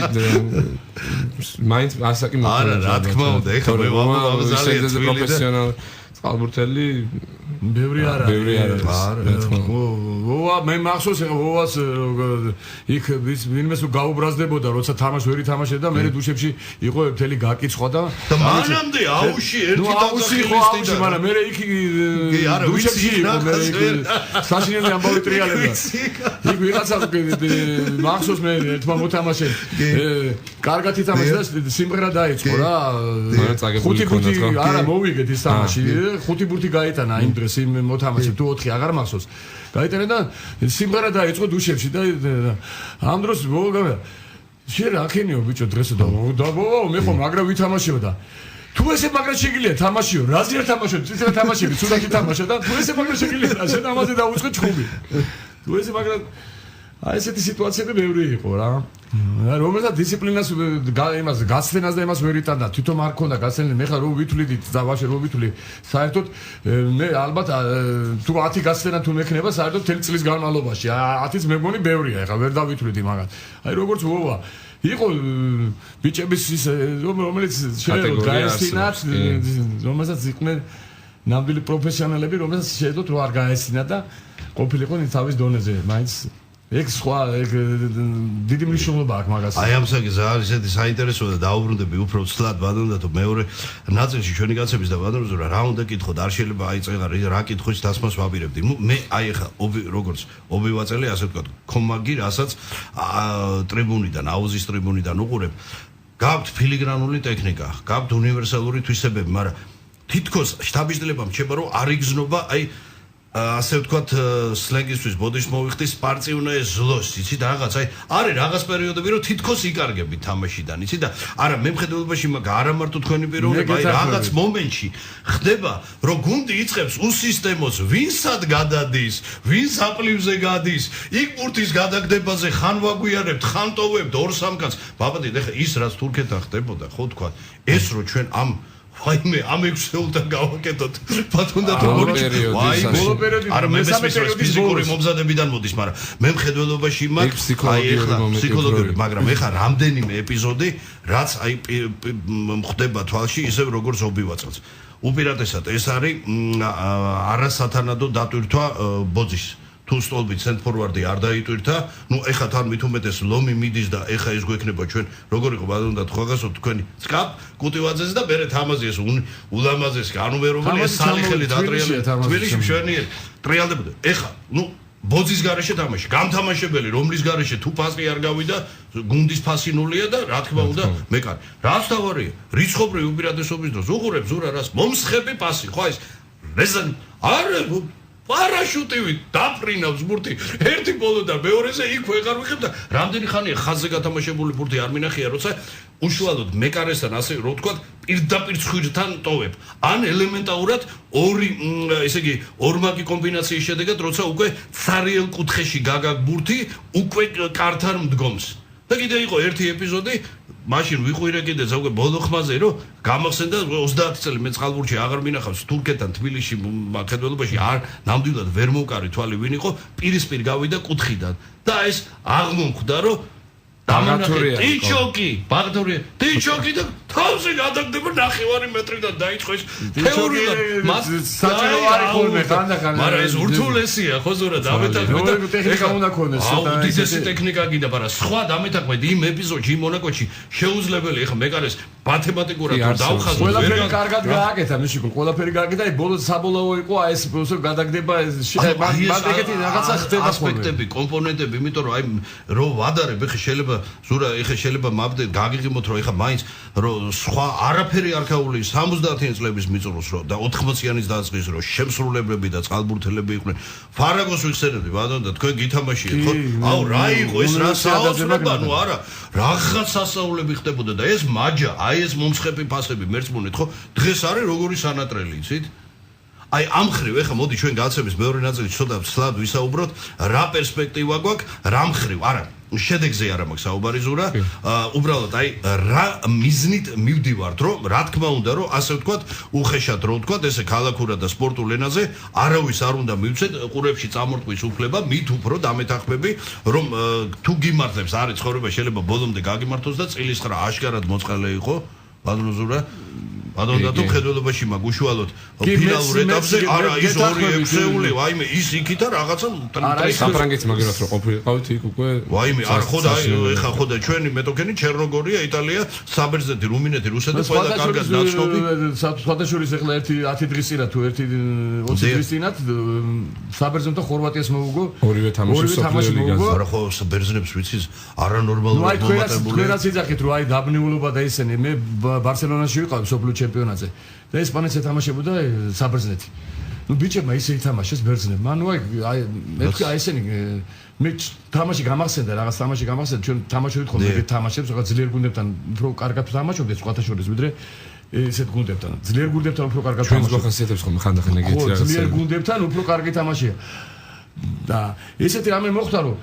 მაინც ასაკი არა რა თქმა უნდა ეხლა მე ვამბობ ძალიან პროფესიონალ წყალბურთელი ბევრი არა ვოა მე მახსოვს ვოას იქ ვინმეს გაუბრაზდებოდა როცა თამაშ ვერ ითამაშებდა მე დუშებში იყო მთელი გაკიცხვა და მანამდე აუში ერთი დაძახილისტი და მაგრამ მე იქ დუშებში იყო მე საშინელი ამბავი ტრიალებდა იქ ვიღაცა მახსოვს მე ერთმა მოთამაშე კარგად ითამაშა და სიმღერა დაიწყო რა ხუთი ბურთი არა მოვიგეთ ის თამაში ხუთი ბურთი გაიტანა იმ დღეს იმ მოთამაშე თუ 4 აღარ მახსოვს გაიტანა და სიმღერა დაიწყო დუშებში და ამ დროს შენ რა ქენიო ბიჭო დღესო და მე ხო მაგრა ვითამაშეო და თუ ესე მაგრა შეგიძლია თამაშიო რაზე არ თამაშობ წითელ თამაშები ცუდად ითამაშა და თუ ესე მაგრა შეგიძლია შენ ამაზე დაუწყე ჩხუბი თუ ესე მაგრა აი ესეთი სიტუაციები ბევრი იყო რა რომელსაც დისციპლინას იმას გაცლენას და იმას ვერ იტანდა თვითონ არ ქონდა გაცლენა მე ხა რო ვითვლიდით და ვაშე რო ვითვლი საერთოდ მე ალბათ თუ 10 გაცლენა თუ მექნება საერთოდ 10 წლის განმავლობაში 10-იც მე მგონი ბევრია ეხა ვერ დავითვლიდი მაგათ აი როგორც ვოვა იყო ბიჭების ის რომელიც შეიძლება გაესწინათ რომელსაც იყვნენ ნამდვილი პროფესიონალები რომელსაც შეიძლება რომ არ გაესწინათ და ყოფილიყო თავის დონეზე მაინც ეგ სხვა ეგ დიდი მნიშვნელობა აქვს მაგას. აი ამ საკითხს რა არის ესეთი საინტერესო და დაუბრუნდები უფრო ცლად ბადონდათო მეორე ნაწილში ჩვენი კაცების და ბადონზე რა უნდა კითხოთ არ შეიძლება აიწეღა რა კითხვის დასმას ვაპირებდი მე აი ახლა როგორც ობივაწელი ასე ვთქვათ კომაგი რასაც ტრიბუნიდან აუზის ტრიბუნიდან უყურებ გაქვთ ფილიგრანული ტექნიკა გაქვთ უნივერსალური თვისებები მაგრამ თითქოს შტაბისდლებამ შეება რომ არ იგზნობა აი ასე ვთქვათ სლენგისთვის ბოდიშს მოვიხდი სპარწიუნე ზლოს იცით რაღაც აი არის რაღაც პერიოდები რომ თითქოს იკარგები თამაშიდან იცით და არა მემხედველობაში მაგ არა მარტო თქვენი პიროვნება აი რაღაც მომენტში ხდება რომ გუნდი იწყებს უსისტემოს ვინსად გადადის ვინ საპლივზე გადის იქ პურტის გადაგდებაზე ხან ვაგვიარებთ ხან ტოვებთ 2-3 კაცს ბაბადით ეხა ის რაც თურქეთთან ხდებოდა ხო თქვა ეს რო ჩვენ ამ ვაიმე ამ 6 წელთან გავაკეთოთ ბატონდათო ბოლო პერიოდი არა მე მესმის ფიზიკური მომზადებიდან მოდის მაგრამ მე მხედველობაში მაგ აი ეხლა ფსიქოლოგიური მაგრამ ეხლა რამდენიმე ეპიზოდი რაც აი ხდება თვალში ისევ როგორც ობივაწელს უპირატესად ეს არის არასათანადო დატვირთვა ბოძის თუ სტოლბი ცენტრფორვარდი არ დაიტვირთა, ნუ ეხა თან მით უმეტეს ლომი მიდის და ეხა ეს გვექნება ჩვენ როგორ იყო ბატონო თქვაგასო თქვენი წკაპ კუტივაძეს და მერე თამაზიეს ულამაზეს განუმერობელი ეს სალიხელი დატრიალე თბილისში მშვენიერი ტრიალდებოდა ეხა ნუ ბოძის გარეშე თამაში გამთამაშებელი რომლის გარეშე თუ ფასი არ გავიდა გუნდის ფასი ნულია და რა თქმა უნდა მეკარე რაც თავარია რიცხობრივი უპირატესობის დროს უყურებს ზურა რას მომსხები ფასი ხო ეს რეზან არა პარაშუტივით დაფრინავს ბურთი ერთი ბოლო და მეორეზე იქ ვეღარ ვიღებ და რამდენი ხანია ხაზზე გათამაშებული ბურთი არ მინახია როცა უშუალოდ მეკარესთან ასე რო ვთქვათ პირდაპირ ცხვირთან ტოვებ ან ელემენტარულად ორი ესე იგი ორმაგი კომბინაციის შედეგად როცა უკვე ცარიელ კუთხეში გაგაგ ბურთი უკვე კართან მდგომს და კიდე იყო ერთი ეპიზოდი მაშინ ვიყვირე კიდე ზოგადად ბოლო ხმაზე რომ გამახსენდა 30 წელი მე წყალბურთში აღარ მინახავს თურქეთთან თბილისში მხედველობაში არ ნამდვილად ვერ მოვკარი თვალი ვინ იყო პირისპირ გავიდა კუთხიდან და ეს აღმომხვდა რომ დამანახე ტიჩოკი ბაგდორია ტიჩოკი და თავზე გადაგდება 9 მეტრიდან დაიწყო ეს თეორიულად მას საჭირო არის ხოლმე ხანდახან მაგრამ ეს ურთულესია ხო ზურა დამეთანხმდა ტექნიკა უნდა ქონდეს ცოტა ისეთი ტექნიკა გინდა მაგრამ სხვა დამეთანხმდა იმ ეპიზოდში იმ მონაკოში შეუძლებელი ეხა მეკარეს მათემატიკურად დავხაზო ყველაფერი კარგად გააკეთა მიშიკო ყველაფერი გააკეთა აი ბოლოს საბოლოო იყო აი ეს გადაგდება მას ეგეთი რაღაცა ხდება ასპექტები კომპონენტები იმიტომ რომ აი რო ვადარებ ეხა შეიძლება ზურა ეხა შეიძლება მაბდე გაგიღიმოთ რომ ეხა მაინც რომ სხვა არაფერი არ გაული 70-იან წლების მიწუროს რომ და 80-იანის დაწყის რომ შემსრულებლები და წყალბურთელები იყვნენ ფარაგოს ვიხსენებდი ბატონო და თქვენ გითამაშიეთ ხო აუ რა იყო ეს რა საოცრება ნუ არა რაღაც სასაულები ხდებოდა და ეს მაჯა აი ეს მომსხები ფასები მერწმუნეთ ხო დღეს არის როგორი სანატრელი იცით აი ამ ხრივ ეხა მოდი ჩვენ გაცემის მეორე ნაწილი ცოტა ცლად ვისაუბროთ რა პერსპექტივა გვაქვს რა მხრივ არა შედეგზე არა მაქვს საუბარი ზურა უბრალოდ აი რა მიზნით მივდივართ რომ რა თქმა უნდა რომ ასე ვთქვათ უხეშად რომ ვთქვათ ესე ქალაქურად და სპორტულ ენაზე არავის არ უნდა მივცეთ ყურებში წამორტყვის უფლება მით უფრო დამეთანხმები რომ თუ გიმართლებს არის ცხოვრება შეიძლება ბოლომდე გაგიმართოს და წილის ხრა აშკარად მოწყალე იყო ბატონო ზურა ბატონო თუ ხედველობაში მაგ უშუალოდ ფინალურ ეტაპზე არა ის 2 6-ეული ვაიმე ის იქითა რაღაცა საფრანგეთის მაგერად რო ყოფილიყავით იქ უკვე ვაიმე არ ხოდა ეხა ხოდა ჩვენი მეტოქენი ჩერნოგორია იტალია საბერძნეთი რუმინეთი რუსეთი ყველა კარგად ნაცნობი სხვადასხვა ეხლა ერთი 10 დღის წინათ თუ ერთი 20 დღის წინათ საბერძნეთო ხორვატიას მოუგო ორივე თამაში მოუგო არა ხო საბერძნებს ვიცის არანორმალურად მომატებული თქვენაც იძახით რომ აი დაბნეულობა და ისინი მე ბარსელონაში ვიყავ სოფლიო ჩემპიონატზე და ესპანეთს ეთამაშებოდა საბერძნეთი. ნუ ბიჭებმა ისე ითამაშეს ბერძნებმა. ანუ აი მე ვთქვი აი ესენი მე თამაში გამახსენდა რაღაც თამაში გამახსენდა ჩვენ თამაშობდით ხოლმე ეგ თამაშებს რაღაც ძლიერ გუნდებთან უფრო კარგად თამაშობდით სხვათა შორის ვიდრე ესეთ გუნდებთან. ძლიერ გუნდებთან უფრო კარგად თამაშობდით. ჩვენ ხასიათებს ხოლმე ხანდახან ეგეთი რაღაცა. ძლიერ გუნდებთან უფრო კარგი თამაშია. და ესეთი რამე მოხდა რომ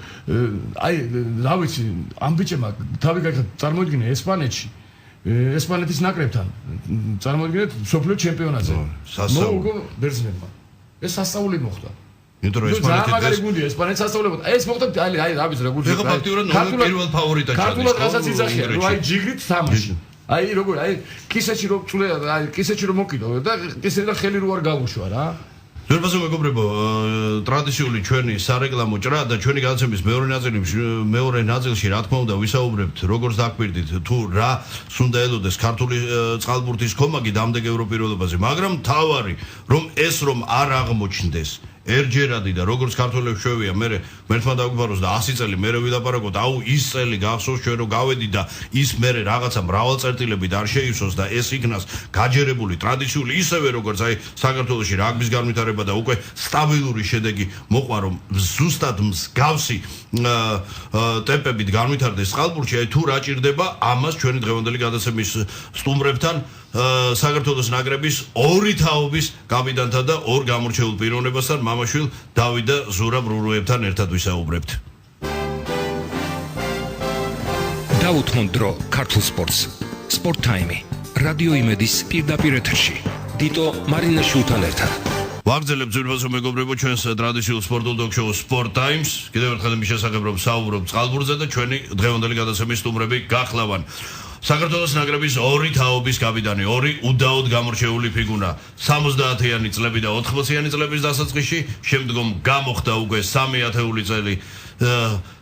აი რა ვიცი ამ ბიჭებმა თავი გაიხადა წარმოიდგინე ესპანეთში ესპანეთის ნაკრებთან წარმოიდგინეთ სოფლიო ჩემპიონატზე მოუგო ბერძნებმა ეს სასწაული მოხდა იმიტომ რომ ესპანეთი გუნდია ესპანეთის სასწაულებოდა ეს მოხდა აი რა ვიცი როგორ ეხა ფაქტიურად პირველ ფავორიტად ჩადის ქართულად რასაც იძახია რომ აი ჯიგრით თამაში აი როგორ აი კისეთში რომ წულე აი კისეთში რომ მოკიდო და კისეთიდან ხელი რო არ გავუშვა რა ძვირფასო მეგობრებო, ტრადიციული ჩვენი სარეკლამო ჭრა და ჩვენი გადაცემის მეორე ნაწილში რა თქმა უნდა ვისაუბრებთ როგორც დაგვირდით თუ რა სუნდა ელოდეს ქართული წყალბურთის კომაგი დამდეგ ევროპირებაზე, მაგრამ თავარი რომ ეს რომ არ აღმოჩნდეს ერჯერადი და როგორც ქართველებს შვევია მე მერთმა დაგვიფაროს და 100 წელი მე ვილაპარაკოთ, აუ ის წელი გახსოვს ჩვენ რომ გავედი და ის მე რაღაცა მრავალწერტილებით არ შეივსოს და ეს იქნას გაჯერებული ტრადიციული ისევე როგორც აი საქართველოში რაგბის განვითარება და უკვე სტაბილური შედეგი მოყვა რომ ზუსტად მსგავსი ტემპებით განვითარდეს წყალბურთში, აი თუ რა ჭირდება ამას ჩვენი დღევანდელი გადაცემის სტუმრებთან საქართველოს ნაკრების ორი თაობის კაპიტანთა და ორ გამორჩეულ პიროვნებასთან მამაშვილ დავით და ზურაბ რურუებთან ერთად ვისაუბრებთ. დაუთმო დრო ქართულ სპორტს. სპორტ ტაიმი. რადიო იმედის პირდაპირ ეთერში. დიტო მარინაშვილთან ერთად. ვაგრძელებ ძვირფასო მეგობრებო ჩვენს ტრადიციულ სპორტულ ტოქ-შოუს Sport Times. კიდევ ერთხელ მის შესახებ რომ საუბრობ წყალბურთზე და ჩვენი დღევანდელი გადაცემის სტუმრები გახლავან. საქართველოს ნაკრების ორი თაობის კაპიტანი, ორი უდაოდ გამორჩეული ფიგურა. 70-იანი წლები და 80-იანი წლების დასაწყისში, შემდგომ გამოხდა უკვე 3 ათეული წელი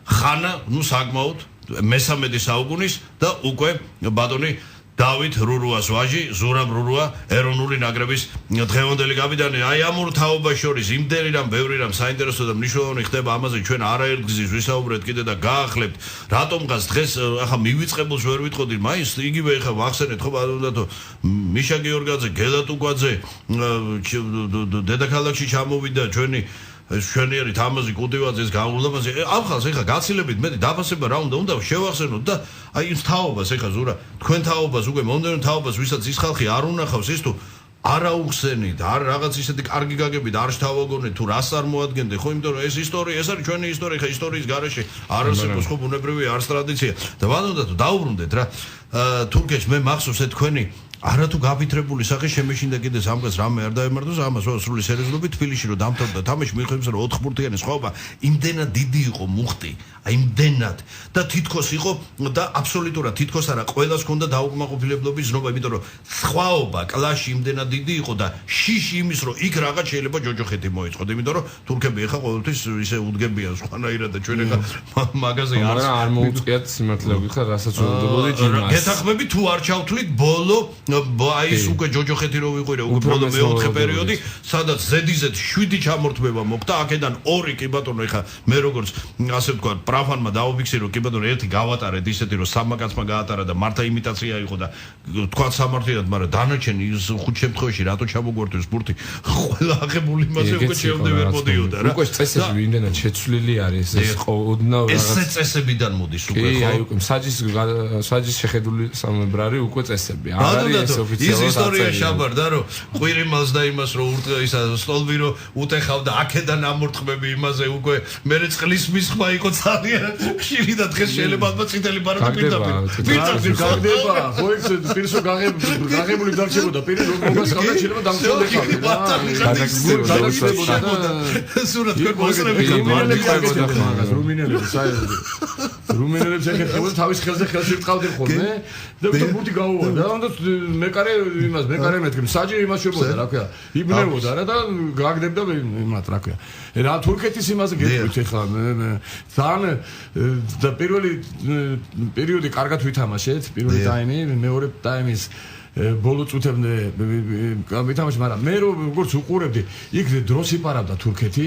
ხანა, საკმაოდ მე-13 საუკუნის და უკვე ბატონი დავით რურუას ვაჟი, ზურაბ რურუა, ეროვნული ნაკრების დღევანდელი კაპიტანი. აი ამ ორ თაობას შორის იმდენი რამ ბევრი რამ საინტერესო და მნიშვნელოვანი ხდება, ამაზე ჩვენ არაერთგზის ვისაუბრეთ კიდე და გაახლებთ. რატომღაც დღეს ახლა მივიწყებულს ვერ ვიტყოდი, მაინც იგივე ახლა ვახსენეთ ხო ბატონო მიშა გიორგაძე, გელა ტუკვაძე, დედაქალაქში ჩამოვიდა ჩვენი შვენიერი თამაზი კუტივაძის გავლამაზე. ამ ხალხს ეხლა გაცილებით მეტი დაფასება რა უნდა შევახსენოთ და აი ის თაობას ეხლა ზურა თქვენ თაობას უკვე მომდევნო თაობას ვისაც ის ხალხი არ უნახავს ის თუ არა უხსენით, არ რაღაც ისეთი კარგი გაგებით არ შთავაგონეთ თუ რას წარმოადგენდე, ხო, იმიტომ რომ ეს ისტორია, ეს არის ჩვენი ისტორია, ხა ისტორიის გარეშე არ არსებობს ხო ბუნებრივი არც ტრადიცია. და ბატონო დაუბრუნდეთ რა. თურქეთს მე მახსოვს თქვენი არა თუ გაფიქრებული სახე შემეშინდა კიდე სამგას რამე არ დაემართოს ამას სრული სერიოზულობით თბილისში რომ დამთავრდა თამაში მიხვდებს რომ 4 ფურთიანი სხვაობა იმდენად დიდი იყო მუხტი, აი იმდენად და თითქოს იყო და აბსოლუტურად თითქოს არა ყველას ჰქონდა დაუკმაყოფილებლობის ზნობა, იმიტომ რომ სხვაობა კლასში იმდენად დიდი იყო და შიში იმის რომ იქ რაღაც შეიძლება ჯოჯოხეთი მოეწყოთ, იმიტომ რომ თურქები ეხა ყოველთვის ისე უდგებიან სხვანაირად და ჩვენ ეხა მაღაზია არ მოუწყიათ სიმართლეები ხარ რასაც ველოდებოდი ჯიმას. გეთახმები თუ არ ჩავთვლით ბოლო აი ეს უკვე ჯოჯოხეთი რო ვიყურე უკვე ბოლო მეოთხე პერიოდი, სადაც ზედიზედ 7 ჩამორთმევა მოხდა, აქედან 2 კი ბატონო ეხა მე როგორც ასე ვთქვა პრაფანმა დაუფიქსირო კი ბატონო ერთი გავატარეთ ისეთი რომ სამაკაცმა გაატარა და მართა იმიტაცია იყო და თქვა სამართლიანად, მაგრამ დანარჩენი ის ხუთ შემთხვევაში რატო ჩამოგვართვეს ბურთი ყველა აღებული მასე უკვე შევდე ვერ მოდიოდა რა. უკვე წესები იმდენად შეცვლილი არის ეს ოდნავ რაღაც ეს წესებიდან მოდის უკვე ხო? აი უკვე საჯის შეხედული სამებრარი უკვე წესები არის ეს ოფიციალურად ის ისტორია შაბარ და რომ ყვირიმალს და იმას რომ ისა სტოლბი რომ უტეხავდა აქედან ამორთმები იმაზე უკვე მე წყლის მისხმა იყო ძალიან ხშირი და დღეს შეიძლება ალბათ წითელი ბარათი პირდაპირ გაგდება ხო ეს პირსო გაღებული დარჩებოდა პირი როგორც ხალხი შეიძლება დამცველდება სურათ თქვენ მოსწრები რუმინელებს ეხებოდა თავის ხელზე ხელში ვწყავდნენ ხოლმე და ბურთი გაუვარდა და მეკარე იმას მეკარე მეთქი საჯი იმას შევბოდა რა ქვია იბნებოდა რა და გაგდებდა იმათ რა ქვია რა თურქეთის იმაზე გეტყვით ეხლა ძალიან და პირველი პერიოდი კარგად ვითამაშეთ პირველი ტაიმი მეორე ტაიმის ბოლო წუთებზე ვითამაშე, მაგრამ მე როგორც უყურებდი იქ დროს იპარავდა თურქეთი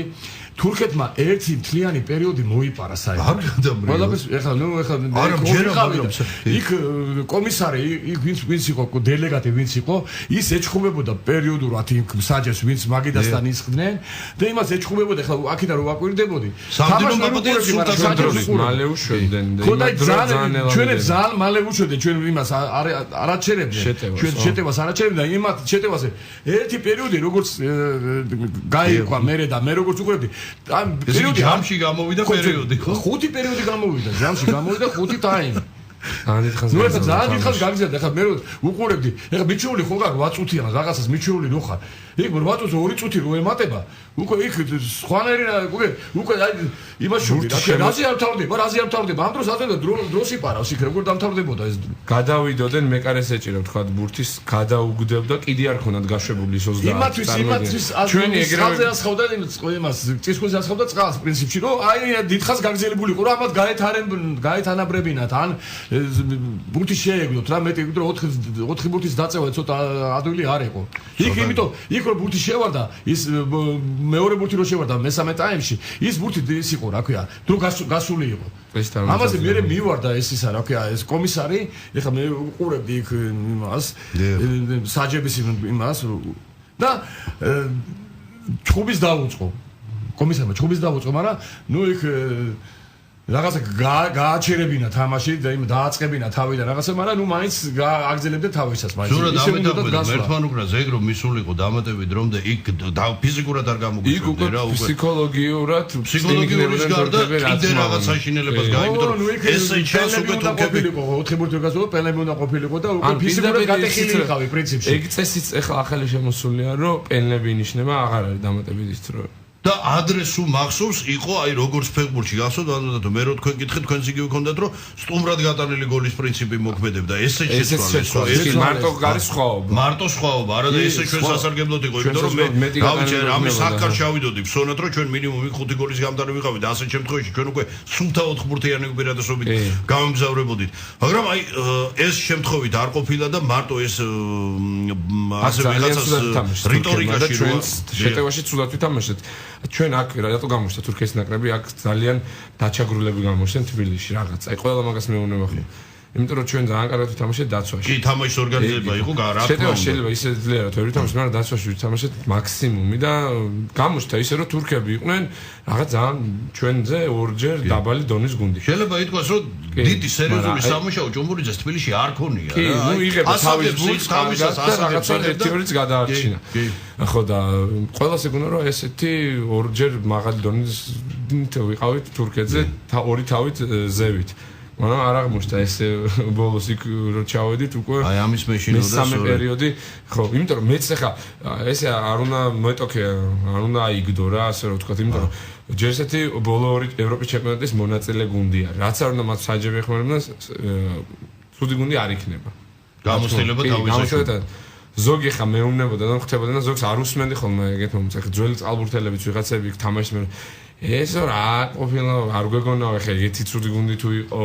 თურქეთმა ერთი მთლიანი პერიოდი მოიპარა საერთოდ. ყველაფერს ეხლა იქ კომისარი, იქ ვინც იყო დელეგატი, ვინც იყო, ის ეჩხუბებოდა პერიოდულად იქ საჯებს, ვინც მაგიდასთან ისხდნენ და იმას ეჩხუბებოდა, ეხლა აქედან რო ვაკვირდებოდი. სამდინო პაპადიას სულთანს მალე უშვებდნენ. ხო და ჩვენებს ძალიან მალე უშვებდნენ, ჩვენ იმას არაჩერებდნენ. ჩვენ შეტევას არაჩერებდნენ, იმათ შეტევაზე ერთი პერიოდი როგორც გაიქვა მერე და მე როგორც უყურებდი ამ პერიოდი ჯამში გამოვიდა პერიოდი ხო? 5 პერიოდი გამოვიდა, ჯამში გამოვიდა 5 ტაიმი. ნუ ეხლა ძალიან დიდხანს გაგზავნა ეხლა მე უყურებდი ეხლა მიჩეული ხო გაგ 8 წუთიან რაღაცას მიჩეული რო ხარ იქ 8 წუთი 2 წუთი რო ემატება უკვე იქ სხვანაირი უკვე აი იმას შევი რაზე არ თავდება ამ დროს აწევდა დროს იპარავს იქ როგორ დამთავრდებოდა ეს გადავიდოდნენ მეკარეს ეჭირა თქვა ბურთის გადაუგდებდა კიდე არ ქონათ გაშვებული ის 20 იმათვის ჩვენი ეგრევე ასხავდა იმას წისქვილს ასხავდა წყალს პრინციპში რომ აი დიდხანს გაგზელებული იყო რომ ამათ გაეთანაბრებინათ ან ბურთი შეეგდოთ რა მეტი რომ 4 ბურთის დაწევა ცოტა ადვილი არ იყო იქ იმიტომ იქ რო ბურთი შევარდა ის მეორე ბურთი რო შევარდა მესამე ტაიმში ის ბურთი ის იყო რა ქვია დრო გასული იყო ამაზე მე მივარდა ეს ისა რა ქვია ეს კომისარი ეხლა მე უყურებდი იქ იმას საჯების იმას და ჩხუბის დაუწყო კომისარმა ჩხუბის დაუწყო მაგრამ ნუ იქ რაღაცა გააჩერებინა თამაში და იმ დააწყებინა თავი და რაღაცა მაგრამ ნუ მაინც აგზელებდა თავისას მაინც ისე უნდა გასვლა ერთმან უკრა ზეგ რომ მისულიყო დამატებით რომ და იქ ფიზიკურად არ გამოგვიჩნდა რა უკვე ფსიქოლოგიურად გარდა კიდე რაღაც საშინელებას გაიგო რომ ესე ჩანს უკვე თუ ყოფილიყო 4 ბურთი გასულა პენლები უნდა ყოფილიყო და უკვე ფიზიკურად გატეხილი იყავი პრინციპში ეგ წესიც ახლა ახალი შემოსულია რომ პენლები ინიშნება აღარ არის დამატებით ის თრო და ადრესუ მახსოვს იყო აი როგორც ფეხბურთში გახსოვთ ანუ მე რო თქვენ გითხეთ თქვენს იგივე გქონდათ რომ სტუმრად გატანილი გოლის პრინციპი მოქმედებდა ესე შეცვალეს მარტო არის სხვაობა არა და ესე ჩვენ სასარგებლოდ იყო იმიტომ რომ მე გავიჭერ ამის საკარ ჩავიდოდი ფსონად რომ ჩვენ მინიმუმი 5 გოლის გამტარი ვიყავით და ასეთ შემთხვევაში ჩვენ უკვე სულთა 4 ბურთიანი უპირატესობით გავიმგზავრებოდით მაგრამ აი ეს შემთხვევით არ ყოფილა და მარტო ეს ასე ვიღაცას რიტორიკაში ჩვენ შეტევაში ცუდად ვითამაშეთ ჩვენ აქ რატო გამოჩნდა თურქეთის ნაკრები აქ ძალიან დაჩაგრულები გამოჩნდნენ თბილისში რაღაც აი ყველა მაგას მეუბნება ხო იმიტომ რომ ჩვენ ძალიან კარგად ვითამაშეთ დაცვაში კი თამაშის ორგანიზება იყო რა თქმა უნდა შეიძლება ისე ძლიერად ვერ ვითამაშეთ მაგრამ დაცვაში ვითამაშეთ მაქსიმუმი და გამოჩნდა ისე რომ თურქები იყვნენ რაღაც ძალიან ჩვენზე ორჯერ დაბალი დონის გუნდი შეიძლება ითქვას რომ დიდი სერიოზული სამუშაო ჭუმბურიძეს თბილისში არ ქონია კი ნუ იღება თავის ბურთს თავისას რაღაცა 1-2-ით გადაარჩინა ხო და ყველას ეგონა რომ ესეთი ორჯერ მაღალი დონის ვიყავით თურქეთზე ორი თავით ზევით მაგრამ არ აღმოჩნდა ეს ბოლოს იქ რო ჩავედით უკვე აი ამის მეშინოდა მესამე პერიოდი ხო იმიტომ რომ მეც ახლა ესე არ უნდა მეტოქე არ უნდა აიგდო რა ასე რომ ვთქვა იმიტომ რომ ჯერ ესეთი ბოლო ორი ევროპის ჩემპიონატის მონაწილე გუნდია რაც არ უნდა მათ საჯები ეხმარებოდნენ ცუდი გუნდი არ იქნება გამოცდილება თავისუფლად ზოგი ხა მეუბნებოდა და ხდებოდა და ზოგს არ უსმენდი ხოლმე ეგეთ მომents ახლა ძველი წყალბურთელებიც ვიღაცები იქ თამაშს მე ეს რა ყოფილა არ გვეგონაო ახლა ეგეთი ცუდი გუნდი თუ იყო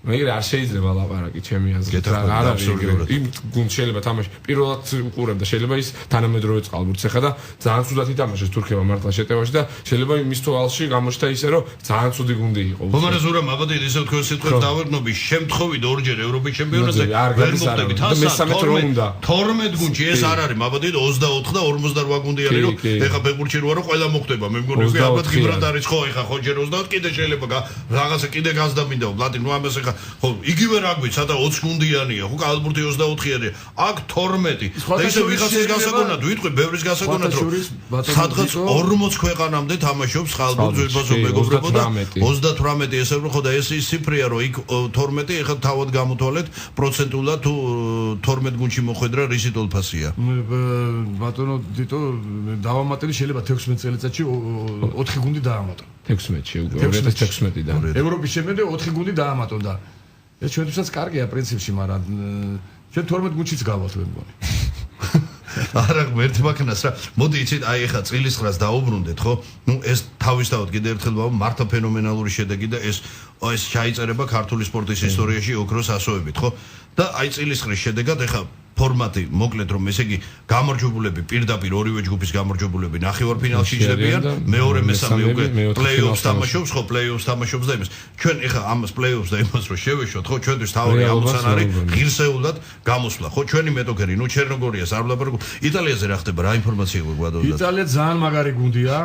მეგრე არ შეიძლება ლაპარაკი ჩემი აზრით არ არის იმ გუნდ შეიძლება თამაში პირველად უყურებდა შეიძლება ის თანამედროვე წყალბურთს ახლა და ძალიან ცუდად ითამაშეს თურქებმა მართლა შეტევაში და შეიძლება იმის თვალში გამოჩნდა ისე რომ ძალიან ცუდი გუნდი იყო ხომარა ზურამ აბადე ისე თქვენ სიტყვით დავერნობის შემთხვევით ორჯერ ევროპის ჩემპიონატზე ვერ მოხდებით მესამე რო უნდა 12 გუნდში ეს არ არის აბადე 24 და 48 გუნდი არის რომ ეხა ფეხბურთში რო არა ყველა მოხდება მე მგონი უკვე აბად გიბრალტარის ხო ეხა ხო ჯერ 28 კიდე შეიძლება რაღაცა კიდე გაზდამინდა ბლატი ნუ ამას ეხა ხო იგივე რა გვიც სადა 20 გუნდიანია ხო კალბურთი 24-იანი აქ 12 და ისე ვიღაცის გასაგონად ვიტყვი ბევრის გასაგონად რომ სადღაც 40 ქვეყანამდე თამაშობს კალბურთი ზოგადად მეგობრებო და 38 ესე რომ ხო და ეს ის ციფრია რომ იქ 12 ეხლა თავად გამოთვალეთ პროცენტულად თუ 12 გუნდში მოხვედრა რისი ტოლფასია ბატონო დიტო დავამატები შეიძლება 16 წელიწადში 4 გუნდი დაამატო 16-ში უკვე 2016-დან ევროპის ჩემპიონატი 4 გუნდი დაამატო და ეს ჩვენთვისაც კარგია პრინციპში, მაგრამ ჩვენ 12 გუნდშიც გავალთ მე მგონი. არა ღმერთი მაქნას რა. მოდი იცით, აი ეხა წილისყრას დაუბრუნდეთ, ხო? ნუ ეს თავისთავად კიდე ერთხელ ვამბობ, მართლა ფენომენალური შედეგი და ეს ჩაიწერება ქართული სპორტის ისტორიაში ოქროს ასოებით, ხო? და აი წილისყრის შედეგად ეხა ფორმატი მოკლედ რომ ესე იგი გამარჯვებულები პირდაპირ ორივე ჯგუფის გამარჯვებულები ნახევარფინალში იჯდებიან მეორე მესამე უკვე პლეიოფს თამაშობს ხო პლეიოფს თამაშობს და იმას ჩვენ ეხა ამას პლეიოფს და იმას რომ შევეშოთ ხო ჩვენთვის თავი ამოცანარი ღირსეულად გამოსვლა ხო ჩვენი მეტოქერი ნუ ჩერნოგორიას არ ვლაპარაკობ იტალიაზე რა ხდება რა ინფორმაცია გვაგვადოთ იტალია ძალიან მაგარი გუნდია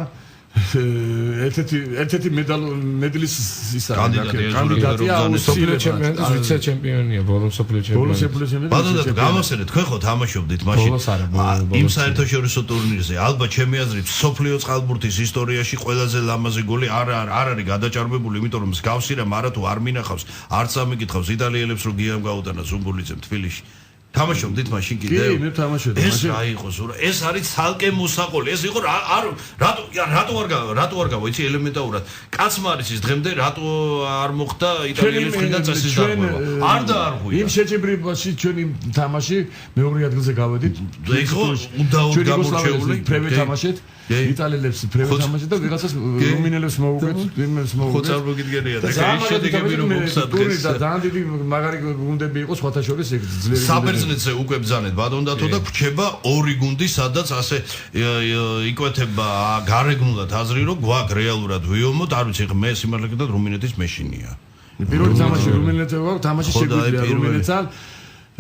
ერთ-ერთი მედლის ისა კანდიდატია სოფლიო ჩემპიონატის ვიცე-ჩემპიონია, ბოლოს სოფლიო ჩემპიონატი. ბატონო, გამოსცენეთ, თქვენ ხო თამაშობდით მაშინ. იმ საერთაშორისო ტურნირზე, ალბათ ჩემი აზრით, სოფლიო წყალბურთის ისტორიაში ყველაზე ლამაზი გოლი არ არის გადაჭარბებული, იმიტომ რომ მსგავსი რამ არა თუ არ მინახავს, არც ამიკითხავს იტალიელებს რომ გიამ გაუტანა ზუმბულიძემ თბილისში. თამაშობდით მაშინ კიდევ? კი, მე თამაშობდი. ეს რა იყო ზურა? ეს არის ცალკე მოსაყოლი. ეს იყო რატო არ გავა, იცი ელემენტარულად. კაცმარისის დღემდე რატო არ მოხდა იტალიელის მხრიდან წესის დარღვევა? არ დაარღვია. იმ შეჯიბრებაში ჩვენი თამაში მეორე ადგილზე გავედით. ეხო უნდა გამორჩეული პრემიერ თამაშეთ. იტალიელებს პრემიერ თამაშეთ და ვიღაცას რუმინელებს მოუგეთ, იმებს მოუგეთ. ხო წარმოგიდგენია და ეს შედეგები რომ მოხსადდეს. ძალიან დიდი მაგარი გუნდები იყო სხვათა შორის ეგ ძლიერი. საბერძნეთზე უკვე ბრძანეთ ბატონდათო და გვჩება ორი გუნდი, სადაც ასე იკვეთება გარეგნულად აზრი რომ გვაქვს რეალურად ვიომოთ, არ ვიცი, მე სიმართლე გითხრათ რუმინეთის მეშინია. პირველი თამაში რუმინეთზე გვაქვს, თამაში შეგვიძლია რუმინეთთან.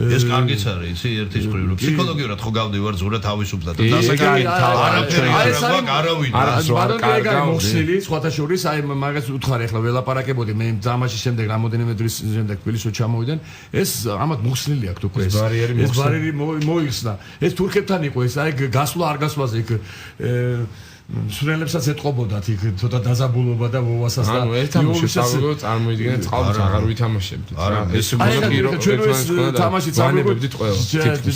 ეს კარგიც არის, იცი, ერთის მხრივ რომ ფსიქოლოგიურად ხო გავდივარ ზურა თავისუფლად და დასაკარგი არაფერი არ გვაქვს არავინ. ბატონო, მოხსნილი სხვათა შორის, აი მაგას უთხარი ახლა ველაპარაკებოდი მე თამაშის შემდეგ რამოდენიმე დღის შემდეგ თბილისში ჩამოვიდნენ. ეს ამათ მოხსნილი აქვს უკვე ეს ბარიერი მოიხსნა. ეს თურქებთან იყო ეს, აი გასვლა არ გასვლაზე იქ სულელებსაც ეთყობოდათ იქ ცოტა დაზაბულობა და ვოვასას და ანუ ერთ თამაშს წარმოიდგინეთ წყალს აღარ ვითამაშებდით რა ეს მოგირო ჩვენ ეს თამაში წარმოიდგინეთ ყველა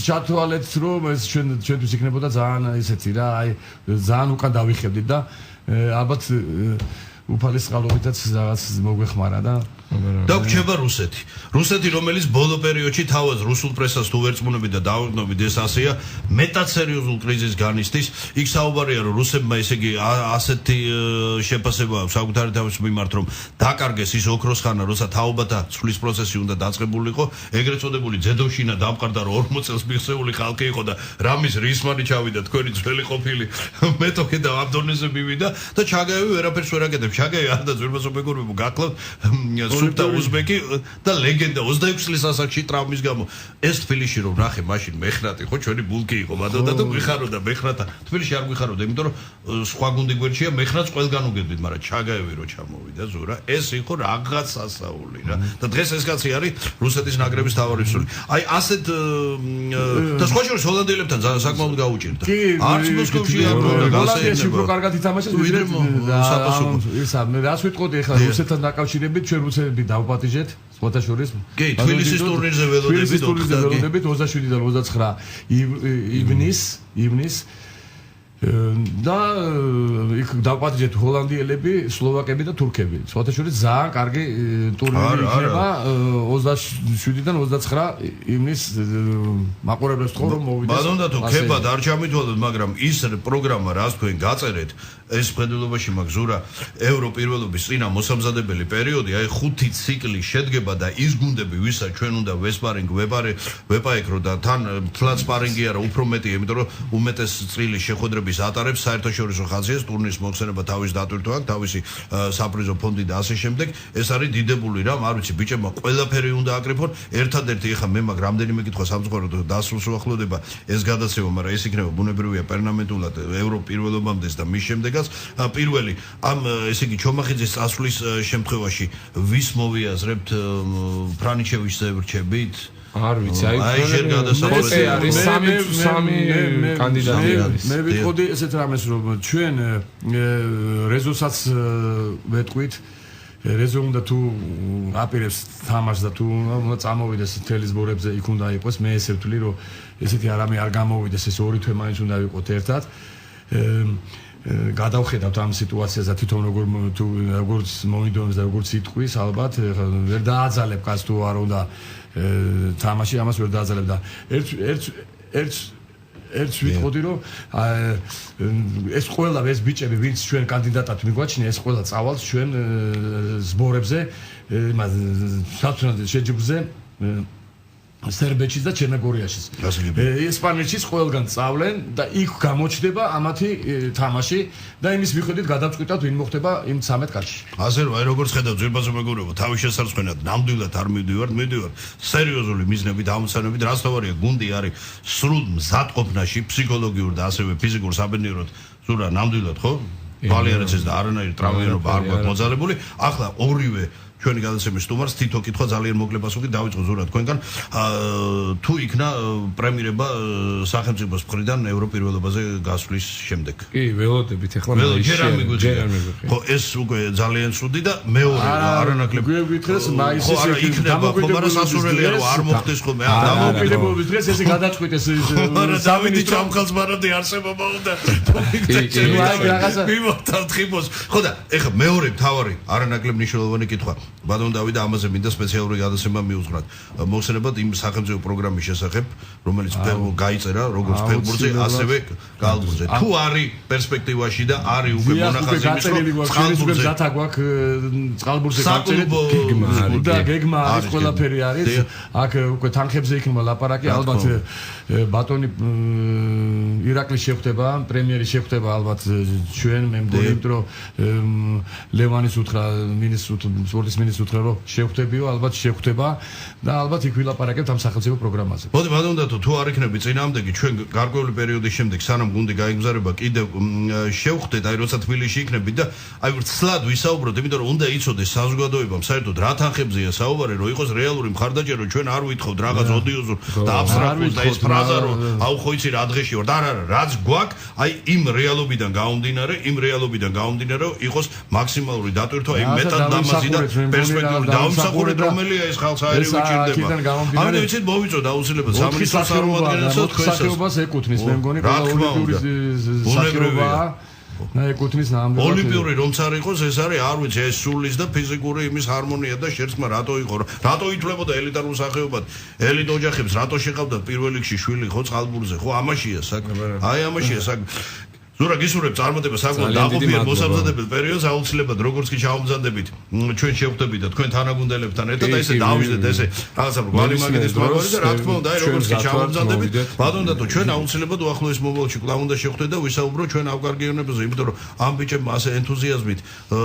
ჩათვალეთ რომ ეს ჩვენთვის იქნებოდა ძალიან ისეთი რა აი ძალიან უკან დავიხებდით და ალბათ უფალის წყალობითაც რაღაც მოგვეხმარა და დაგვრჩება რუსეთი. რუსეთი, რომელიც ბოლო პერიოდში თავად რუსულ პრესას თუ ვერწმუნებით და დავგნობით ეს ასეა, მეტად სერიოზულ კრიზისს განიცდის. იქ საუბარია, რომ რუსებმა ესე იგი ასეთი შეფასება აქვს საკუთარი თავის მიმართ, რომ დაკარგეს ის ოქროს ხანა, როცა თაობათა ცვლის პროცესი უნდა დაწყებულიყო, ეგრეთ წოდებული ძედოშინა დამყარდა, რომ 40 წელს მიხსეული ხალხი იყო და რამის რისმანი ჩავიდა, თქვენი ძველი ყოფილი მეტოქე და ამ დონეზე მივიდა და ჩაგაევი ვერაფერს ვერ აკეთებს. ჩაგაევი არ და ძვირფასო მეგობრებო გაკლავთ სუბტა უზბეკი და ლეგენდა 26 წლის ასაკში ტრავმის გამო ეს თბილისში რომ ნახე მაშინ მეხრატი ხო ჩვენი ბულკი იყო ბატონო და გვიხაროდა მეხრატა თბილისში არ გვიხაროდა იმიტომ რომ სხვა გუნდი გვერდშია მეხრატს ყველგან უგებდით მაგრამ ჩაგაევი რომ ჩამოვიდა ზურა ეს იყო რაღაც სასაული რა და დღეს ეს კაცი არის რუსეთის ნაკრების თავარი სული აი ასეთ და სხვა შორის ჰოლანდიელებთან საკმაოდ გაუჭირდა არც მოსკოვში არ მქონდა გასაერთო უფრო კარგად ითამაშეს ვიდრე ისა მე რას ვიტყოდი ახლა რუსეთთან დაკავშირებით ჩვენ რუსები დავპატიჟეთ სხვათა შორის კი თბილისის ტურნირზე ველოდებით 27-დან 29 ივნის და იქ დავპატიჟეთ ჰოლანდიელები, სლოვაკები და თურქები. სხვათა შორის ძალიან კარგი ტურნირი იქნება 27-დან 29 ივნის მაყურებლებს თქო რომ მოვიდეს. ბატონო, ქებად არ ჩამითვალოთ, მაგრამ ის პროგრამა რას თქვენ გაწერეთ, ეს მხედველობაში მაქვს ზურა ევროპირველობის წინა მოსამზადებელი პერიოდი, აი 5 ციკლი შედგება და ის გუნდები, ვისაც ჩვენ უნდა ვესპარინგ ვეპაეკრო და თან თლაც სპარინგი არა, უფრო მეტი, იმიტომ რომ უმეტეს წილი შეხვედრები ატარებს საერთაშორისო ხაზიას ტურნირის მოხსენება თავის დატვირთვა აქვს თავისი საპრიზო ფონდი და ასე შემდეგ ეს არის დიდებული რამ არ ვიცი ბიჭებმა ყველაფერი უნდა აკრიფონ ერთადერთი ეხა მე მაგ რამდენიმე კითხვა სამწუხაროდ დასრულს უახლოვდება ეს გადაცემა მაგრამ ეს იქნება ბუნებრივია პერმანენტულად ევროპირველობამდე და მის შემდეგაც პირველი ამ ესე იგი ჩომახიძის წასვლის შემთხვევაში ვის მოვიაზრებთ ფრანიჩევის ზევრჩებით არ ვიცი აი ჯერ გადასახადე არის სამი კანდიდატი არის მე ვიტყოდი ესეთ რამეს რომ ჩვენ რეზოსაც ვეთქვით რეზო უნდა თუ აპირებს თამაშს და თუ უნდა წამოვიდეს თელის ბორებზე იქ უნდა იყოს მე ესე ვთვლი რომ ესეთი არამე არ გამოვიდეს ეს ორი თვე მაინც უნდა ვიყოთ ერთად გადავხედავთ ამ სიტუაციას და თვითონ როგორც მოინდომებს და როგორც იტყვის ალბათ ვერ დააძალებ კაც თუ არ უნდა თამაში ამას ვერ დააძალებ და ერთ ვიტყოდი რომ ეს ყველა ეს ბიჭები ვინც ჩვენ კანდიდატად მიგვაჩნია ეს ყველა წავალთ ჩვენ ზბორებზე იმას საცუნად შეჯიბრზე სერბეთშიც და ჩერნოგორიაშიც. ესპანეთშიც ყველგან წავლენ და იქ გამოჩნდება ამათი თამაში და იმის მიხედვით გადავწყვიტავთ ვინ მოხდება იმ 13 კაცში. ასე რომ აი როგორც ხედავთ ძვირფასო მეგობრებო თავის შესაძლებლად ნამდვილად არ მივდივართ სერიოზული მიზნებით ამოცანებით რაც თავარია გუნდი არის სრულ მზადყოფნაში ფსიქოლოგიურ და ასევე ფიზიკურ საბედნიეროდ ზურა ნამდვილად ხო? თვალიანაც ეს და არანაირი ტრავმიანობა არ გვაქვს მოძალებული. ახლა ორივე ჩვენი გადაცემის სტუმარს თითო კითხვა ძალიან მოკლე პასუხი დავიწყო ზურა თქვენგან თუ იქნა პრემიერება სახელმწიფოს მხრიდან ევროპირველობაზე გასვლის შემდეგ კი ველოდებით ახლა ჯერ არ მიგვიღია ხო ეს უკვე ძალიან ცუდი და მეორე არანაკლებ გვეკითხეს მაისის იქნება ხო მაგრამ სასურველია რომ არ მოხდეს ხოლმე დამოუკიდებლობის დღეს ესე გადაწყვიტეს სამინისტრო ჩამხალს მანამდე არსებობა უნდა მიმოთავთხიბოს ხო და ეხლა მეორე მთავარი არანაკლებ მნიშვნელოვანი კითხვა ბატონ დავით ამაზე მინდა სპეციალური გადაცემა მიუძღვნათ. მოხსენებათ იმ სახელმწიფო პროგრამის შესახებ, რომელიც გაიწერა როგორც ფეხბურთზე, ასევე გალბურთზე. თუ არის პერსპექტივაში და არის უკვე მონახაზი იმის, რომ წყალბურთზე დათა გვაქვს წყალბურთზე გაწერილი და გეგმა არის ყველაფერი არის. აქ უკვე თანხებზე იქნება ლაპარაკი, ალბათ ბატონი ირაკლის შეხვდება, პრემიერი შეხვდება ალბათ ჩვენ მე მგონი, რომ ლევანის უთხრა სპორტის მინისტრს უთხრა რომ შევხვდებიო, ალბათ შევხვდება და ალბათ იქ ვილაპარაკებთ ამ სახელმწიფო პროგრამაზე. მოდი ბატონო დათო, თუ არ იქნები წინააღმდეგი ჩვენ გარკვეული პერიოდის შემდეგ სანამ გუნდი გაიგზავნება კიდევ შევხვდეთ, აი როცა თბილისში იქნებით და აი ვრცლად ვისაუბროთ, იმიტომ რომ უნდა იცოდეს საზოგადოებამ საერთოდ რა თანხებზეა საუბარი, რომ იყოს რეალური მხარდაჭერა, ჩვენ არ ვითხოვთ რაღაც ოდიოზურ და აბსტრაქტულ და ეს ფრაზა რომ აუ ხო იცი რა დღეში ვარ და არა რაც გვაქვს, აი იმ რეალობიდან გაუმდინარე იყოს მაქსიმალური დატვირთვა, იმ მეტად დამაზი და პერსპექტიული დაუმსახურეთ რომელია ეს ხალხს აერი უჭირდება. ამიტომ ვიცით მოვიწოთ აუცილებლად სამინისტროს წარმომადგენელსაც თქვენსაც. სახეობას ეკუთვნის მე მგონი ოლიმპიური სახეობაა. ეკუთვნის ნამდვილად. ოლიმპიური რომც არ იყოს ეს არის არ ვიცი ეს სულის და ფიზიკური იმის ჰარმონია და შერწყმა რატო იყო რატო ითვლებოდა ელიტარულ სახეობად ელიტ ოჯახებს რატო შეყავდა პირველ რიგში შვილი ხო წყალბურთზე ხო ამაშია საქმე აი ამაშია საქმე ზურა გისურვებ წარმატება საკუთარ დაყოფიან მოსამზადებელ პერიოდს აუცილებლად როგორც კი ჩავამზადებით ჩვენ შევხვდებით და თქვენ თანაგუნდელებთან ერთად და ესე დავიждეთ ესე რაღაცა გვარი მაგეთის გვარი და რა თქმა უნდა აი როგორც კი ჩავამზადებით ბატონო და თუ ჩვენ აუცილებლად უახლოეს მომავალში კვლავ უნდა შევხვდეთ და ვისაუბროთ ჩვენ ავკარგიანებაზე იმიტომ რომ ამ ბიჭებმა ასე ენთუზიაზმით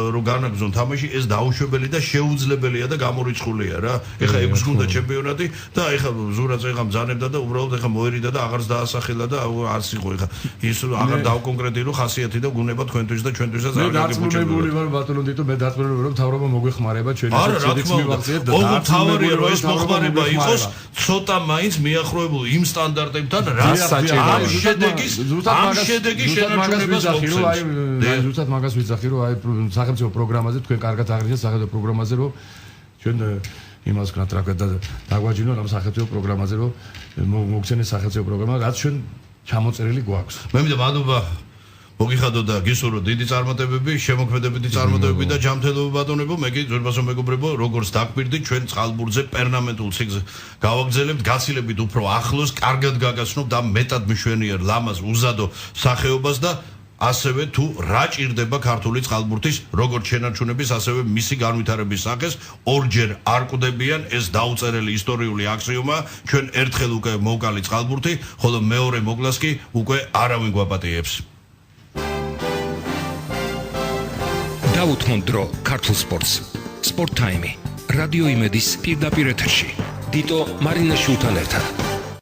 რომ განაგზონ თამაში ეს დაუშვებელი და შეუძლებელია და გამორიცხულია რა ეხა 6 გუნდა ჩემპიონატი და ეხა ზურა წეღა მძანებდა და უბრალოდ ეხა მოერიდა და აღარც დაასახელა და არც იყო ეხა ის აღარ კონკრეტირო ხასიათი და გუნება თქვენთვის და ჩვენთვისაც არ გაგიბუჩებული ვარ ბატონო დიტო მე დაწმუნებული ვარ მთავრობა მოგვეხმარება ჩვენი სოციალიზმის მივახციეთ და მთავარია რომ ეს მოხმარება იყოს ცოტა მაინც მიახლოებული იმ სტანდარტებთან რაც ამ შედეგის შენარჩუნებას მოხსენს აი ზუსტად მაგას ვიცახი რომ აი სახელმწიფო პროგრამაზე თქვენ კარგად აღნიშნეთ სახელმწიფო პროგრამაზე რომ ჩვენ იმას ვქნათ რა და დაგვაჯინოთ ამ სახელმწიფო პროგრამაზე რომ მოგცენეს სახელმწიფო პროგრამა რაც ჩვენ ჩამოწერილი გვაქვს მე მინდა მადლობა მოგიხადო და გისურვო დიდი წარმატებები, შემოქმედებითი წარმატებები და ჯანმრთელობა ბატონებო, მე კი ძვირფასო მეგობრებო, როგორც დაგპირდით, ჩვენ წყალბურთზე პერმანენტულ ციკლს გავაგრძელებთ, გაცილებით უფრო ახლოს, კარგად გაგაცნობთ და მეტად მშვენიერ ლამაზ უზადო სახეობას და ასევე თუ რა ჭირდება ქართული წყალბურთის როგორც შენარჩუნების, ასევე მისი განვითარების სახეს, ორჯერ არ კვდებიან ეს დაუწერელი ისტორიული აქსიომაა, ჩვენ ერთხელ უკვე მოვკალი წყალბურთი, ხოლო მეორე მოკლას კი უკვე არავინ გვაპატიებს. დაუთმოთ დრო ქართულ სპორტს. სპორტ ტაიმი. რადიო იმედის პირდაპირ ეთერში. დიტო მარინაშვილთან ერთად.